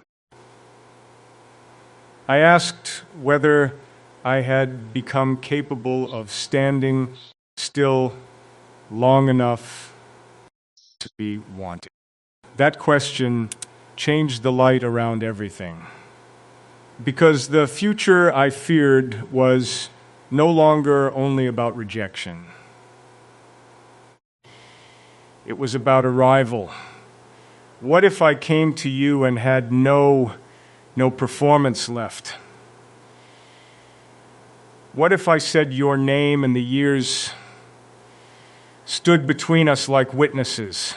I asked whether I had become capable of standing still long enough to be wanted. That question changed the light around everything. Because the future I feared was no longer only about rejection. It was about arrival. What if I came to you and had no performance left? What if I said your name and the years stood between us like witnesses?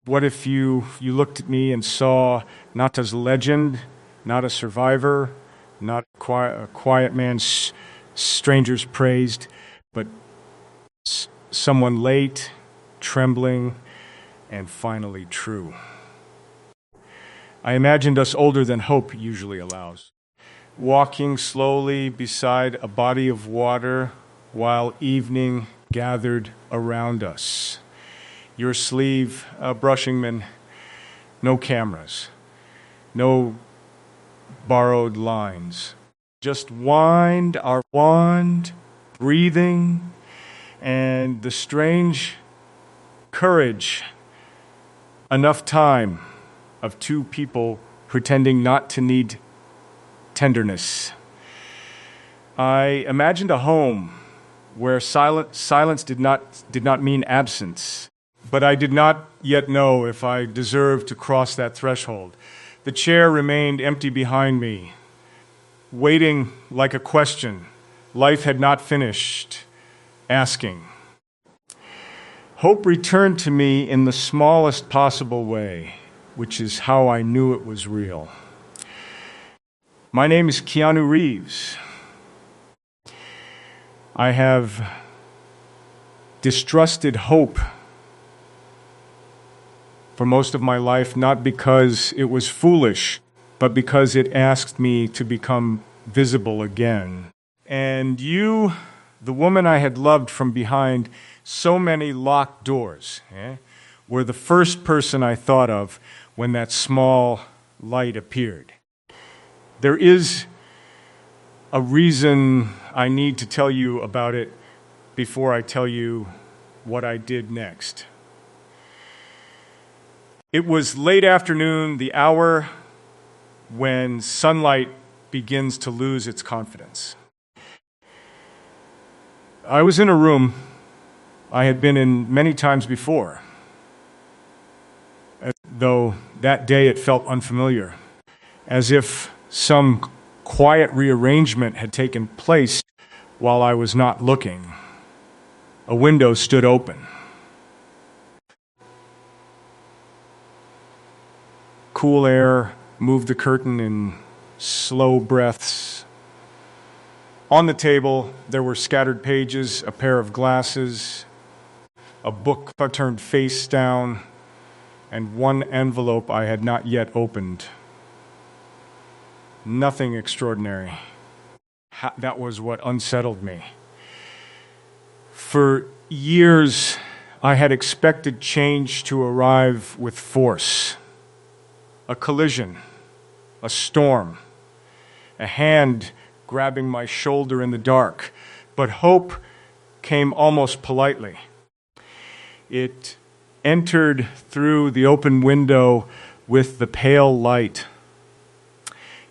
What if you looked at me and saw not as a legend, not a survivor, not a quiet man strangers praised, but someone late, trembling, and finally true. I imagined us older than hope usually allows, walking slowly beside a body of water while evening gathered around us. Your sleeve, brushingman, no cameras, no borrowed lines. Just wind our wand, breathing, and the strange courage, enough time of two people pretending not to need tenderness. I imagined a home where silence did not mean absence, but I did not yet know if I deserved to cross that threshold. The chair remained empty behind me, waiting like a question life had not finished asking. Hope returned to me in the smallest possible way, which is how I knew it was real. My name is Keanu Reeves. I have distrusted hope for most of my life, not because it was foolish, but because it asked me to become visible again. And you, the woman I had loved from behind so many locked doors, were the first person I thought of when that small light appeared. There is a reason I need to tell you about it before I tell you what I did next. It was late afternoon, the hour when sunlight begins to lose its confidence. I was in a room I had been in many times before, though that day it felt unfamiliar, as if some quiet rearrangement had taken place while I was not looking. A window stood open. Cool air moved the curtain in slow breaths. On the table, there were scattered pages, a pair of glasses, a book turned face down, and one envelope I had not yet opened. Nothing extraordinary. That was what unsettled me. For years, I had expected change to arrive with force. A collision, a storm, a hand grabbing my shoulder in the dark. But hope came almost politely. It entered through the open window with the pale light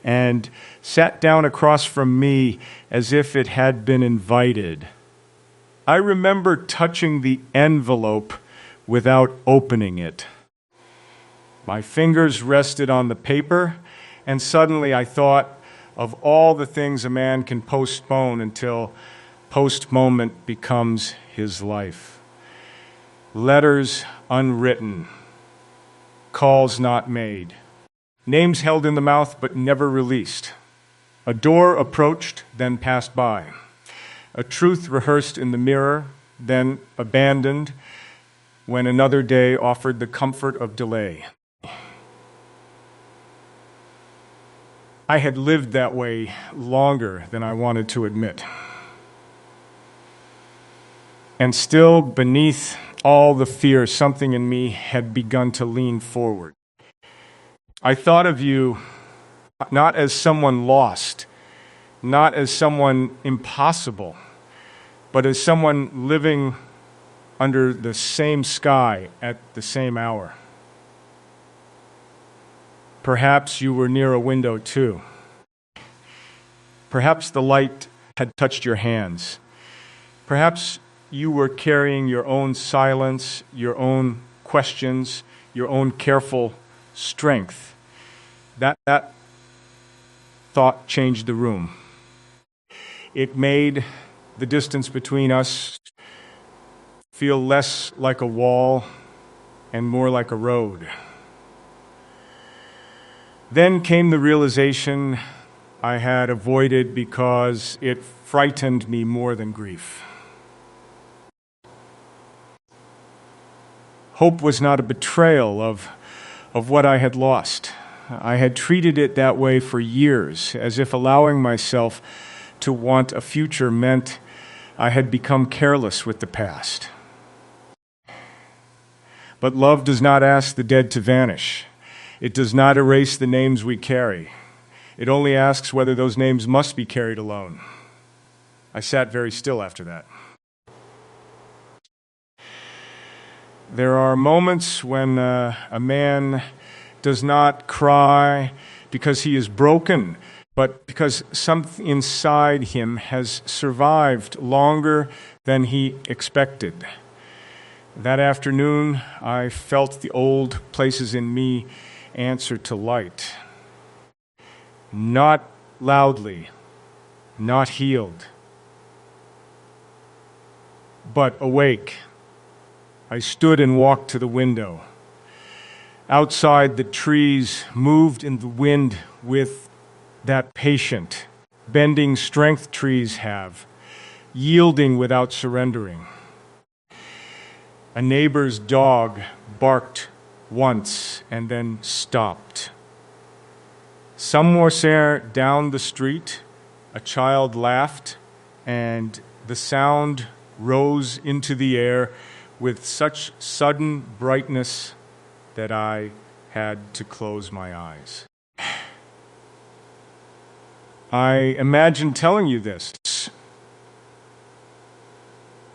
and sat down across from me as if it had been invited. I remember touching the envelope without opening it. My fingers rested on the paper, and suddenly I thought of all the things a man can postpone until post-moment becomes his life. Letters unwritten, calls not made, names held in the mouth but never released. A door approached, then passed by. A truth rehearsed in the mirror, then abandoned when another day offered the comfort of delay. I had lived that way longer than I wanted to admit. And still, beneath all the fear, something in me had begun to lean forward. I thought of you not as someone lost, not as someone impossible, but as someone living under the same sky at the same hour. Perhaps you were near a window too. Perhaps the light had touched your hands. Perhaps you were carrying your own silence, your own questions, your own careful strength. That thought changed the room. It made the distance between us feel less like a wall and more like a road. Then came the realization I had avoided because it frightened me more than grief. Hope was not a betrayal of what I had lost. I had treated it that way for years, as if allowing myself to want a future meant I had become careless with the past. But love does not ask the dead to vanish. It does not erase the names we carry. It only asks whether those names must be carried alone. I sat very still after that. There are moments when a man does not cry because he is broken, but because something inside him has survived longer than he expected. That afternoon, I felt the old places in me answer to light. Not loudly, not healed, but awake. I stood and walked to the window. Outside, the trees moved in the wind with that patient, bending strength trees have, yielding without surrendering. A neighbor's dog barked once and then stopped. Somewhere down the street, a child laughed, and the sound rose into the air with such sudden brightness that I had to close my eyes. I imagine telling you this,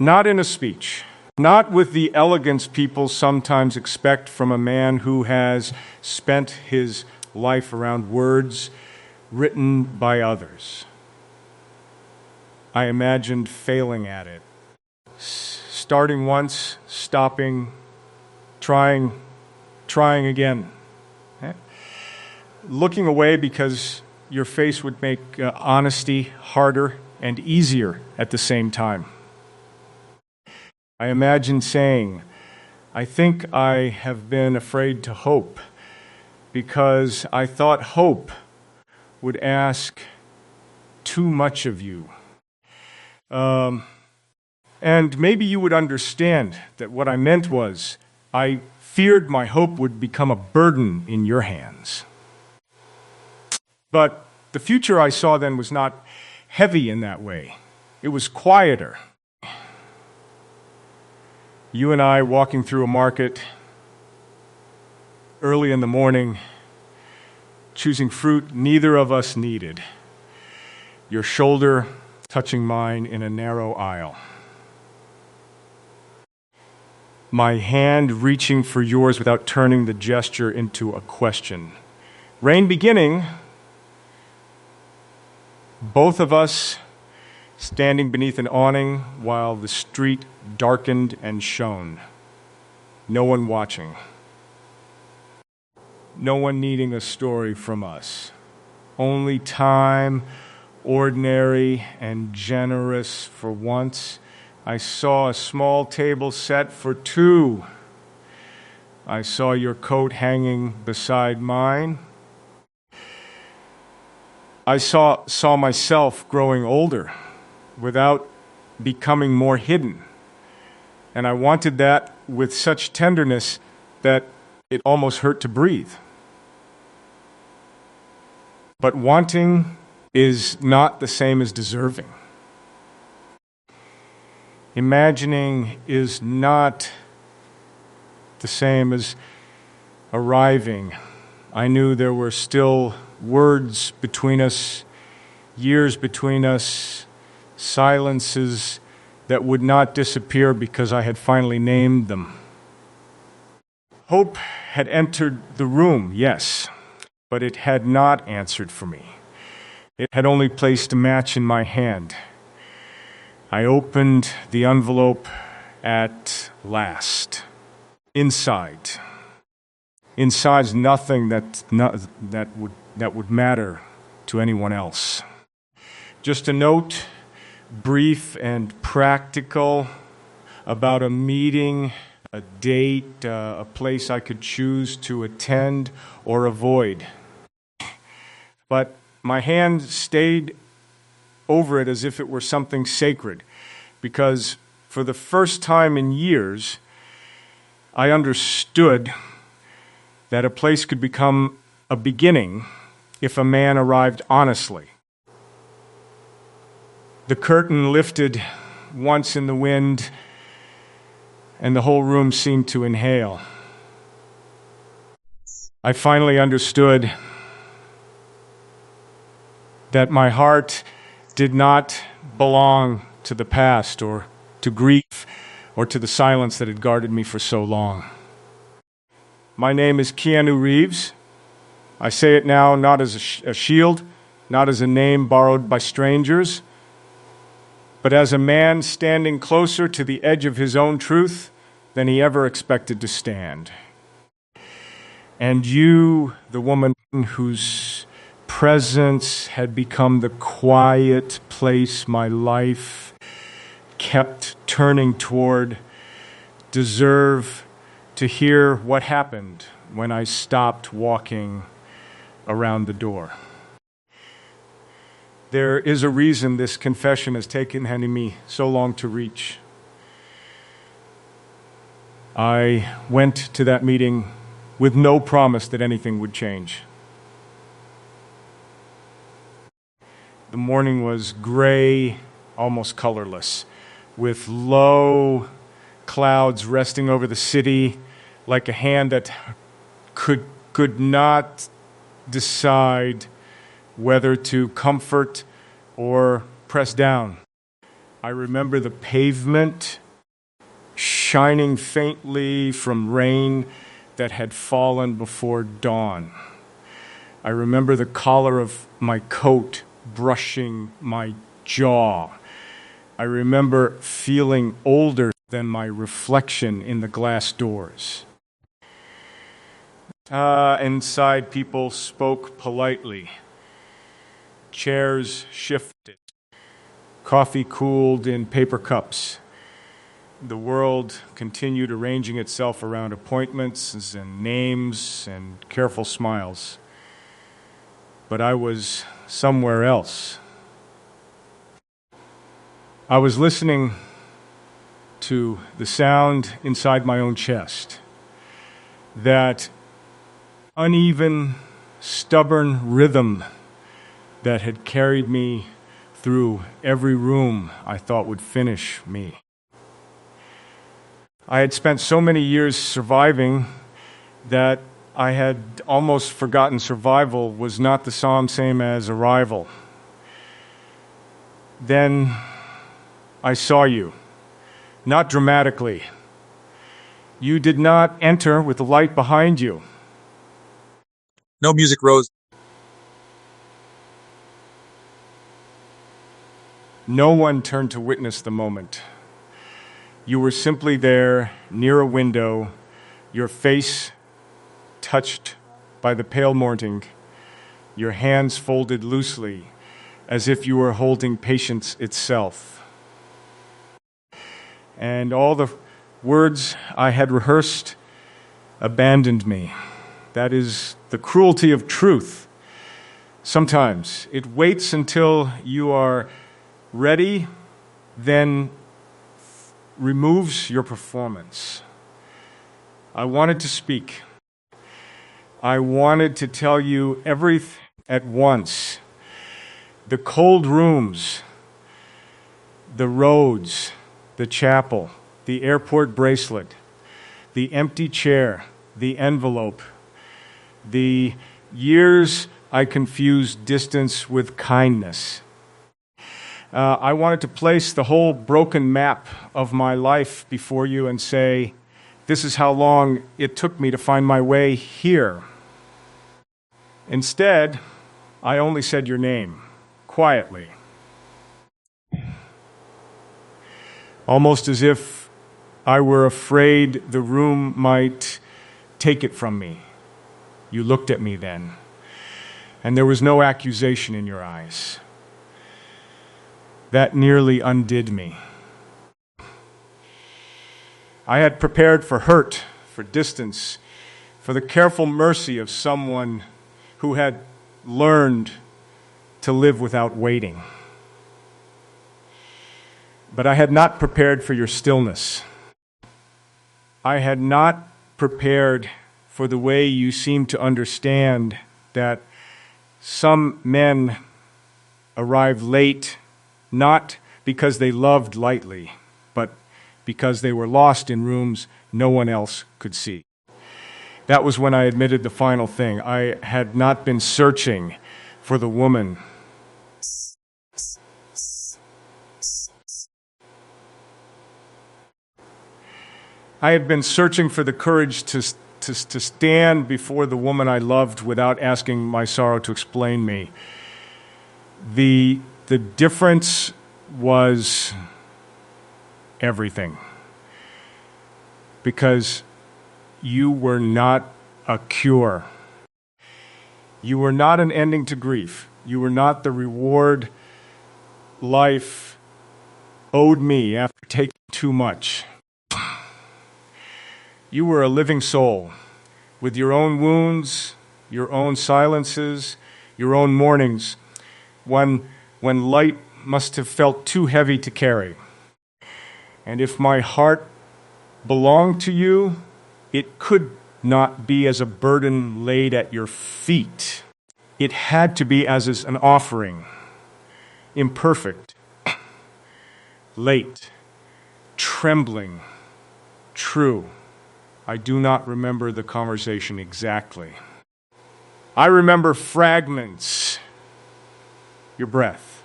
not in a speech, Not with the elegance people sometimes expect from a man who has spent his life around words written by others. I imagined failing at it. Starting once, stopping, trying again. Looking away because your face would make honesty harder and easier at the same time. I imagine saying, I think I have been afraid to hope because I thought hope would ask too much of you. And maybe you would understand that what I meant was I feared my hope would become a burden in your hands. But the future I saw then was not heavy in that way. It was quieter. You and I walking through a market early in the morning, choosing fruit neither of us needed. Your shoulder touching mine in a narrow aisle. My hand reaching for yours without turning the gesture into a question. Rain beginning, both of us standing beneath an awning while the street darkened and shone. No one watching. No one needing a story from us. Only time, ordinary and generous for once. I saw a small table set for two. I saw your coat hanging beside mine. I saw myself growing older without becoming more hidden. And I wanted that with such tenderness that it almost hurt to breathe. But wanting is not the same as deserving. Imagining is not the same as arriving. I knew there were still words between us, years between us, silences that would not disappear because I had finally named them. Hope had entered the room, yes, but it had not answered for me. It had only placed a match in my hand. I opened the envelope at last. Inside's nothing that would matter to anyone else. Just a note, brief and practical, about a meeting, a date, a place I could choose to attend or avoid. But my hand stayed over it as if it were something sacred, because for the first time in years, I understood that a place could become a beginning if a man arrived honestly. The curtain lifted once in the wind, and the whole room seemed to inhale. I finally understood that my heart did not belong to the past or to grief or to the silence that had guarded me for so long. My name is Keanu Reeves. I say it now not as a shield, not as a name borrowed by strangers, but as a man standing closer to the edge of his own truth than he ever expected to stand. And you, the woman whose presence had become the quiet place my life kept turning toward, deserve to hear what happened when I stopped walking around the door. There is a reason this confession has taken me so long to reach. I went to that meeting with no promise that anything would change. The morning was gray, almost colorless, with low clouds resting over the city like a hand that could not decide whether to comfort or press down. I remember the pavement shining faintly from rain that had fallen before dawn. I remember the collar of my coat brushing my jaw. I remember feeling older than my reflection in the glass doors. Inside, people spoke politely. Chairs shifted. Coffee cooled in paper cups. The world continued arranging itself around appointments and names and careful smiles. But I was somewhere else. I was listening to the sound inside my own chest. That uneven, stubborn rhythm that had carried me through every room I thought would finish me. I had spent so many years surviving that I had almost forgotten survival was not the same as arrival. Then I saw you, not dramatically. You did not enter with the light behind you. No music rose. No one turned to witness the moment. You were simply there, near a window, your face touched by the pale morning, your hands folded loosely, as if you were holding patience itself. And all the words I had rehearsed abandoned me. That is the cruelty of truth. Sometimes it waits until you are ready, then removes your performance. I wanted to speak. I wanted to tell you everything at once. The cold rooms, the roads, the chapel, the airport bracelet, the empty chair, the envelope, the years I confused distance with kindness. I wanted to place the whole broken map of my life before you and say, this is how long it took me to find my way here. Instead, I only said your name, quietly. Almost as if I were afraid the room might take it from me. You looked at me then, and there was no accusation in your eyes. That nearly undid me. I had prepared for hurt, for distance, for the careful mercy of someone who had learned to live without waiting. But I had not prepared for your stillness. I had not prepared for the way you seemed to understand that some men arrive late not because they loved lightly, but because they were lost in rooms no one else could see. That was when I admitted the final thing. I had not been searching for the woman. I had been searching for the courage to stand before the woman I loved without asking my sorrow to explain me. The difference was everything. Because you were not a cure. You were not an ending to grief. You were not the reward life owed me after taking too much. You were a living soul with your own wounds, your own silences, your own mournings, when light must have felt too heavy to carry. And if my heart belonged to you, it could not be as a burden laid at your feet. It had to be as an offering, imperfect, late, trembling, true. I do not remember the conversation exactly. I remember fragments, your breath,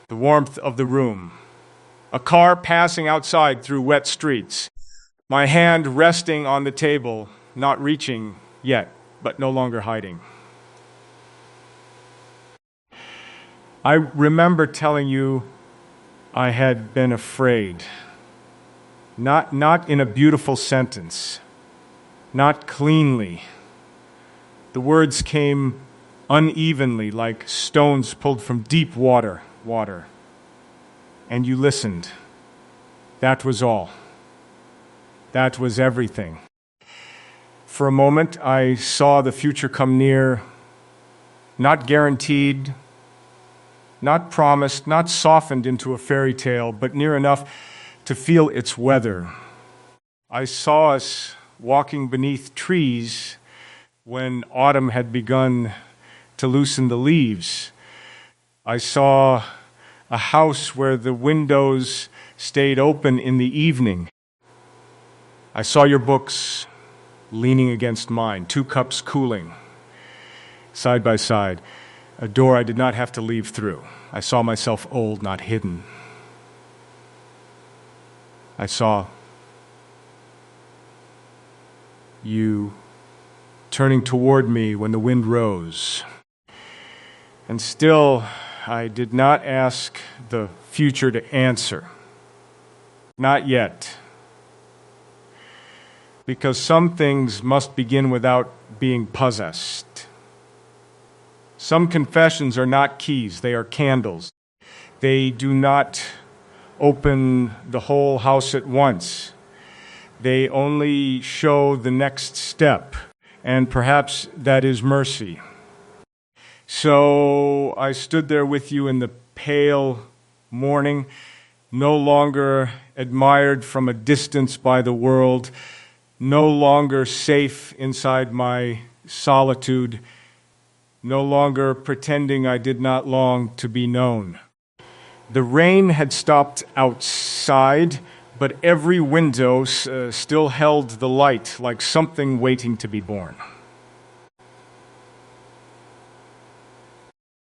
the warmth of the room, A car passing outside through wet streets. My hand resting on the table, not reaching yet, but no longer hiding. I remember telling you I had been afraid. Not in a beautiful sentence, not cleanly. The words came unevenly like stones pulled from deep water. And you listened. That was all. That was everything. For a moment, I saw the future come near, not guaranteed, not promised, not softened into a fairy tale, but near enough to feel its weather. I saw us walking beneath trees when autumn had begun to loosen the leaves. I saw a house where the windows stayed open in the evening. I saw your books leaning against mine, 2 cups cooling, side by side, a door I did not have to leave through. I saw myself old, not hidden. I saw you turning toward me when the wind rose. And still, I did not ask the future to answer. Not yet. Because some things must begin without being possessed. Some confessions are not keys, they are candles. They do not open the whole house at once. They only show the next step, and perhaps that is mercy. So I stood there with you in the pale morning, no longer admired from a distance by the world, no longer safe inside my solitude, no longer pretending I did not long to be known. The rain had stopped outside, but every window still held the light like something waiting to be born.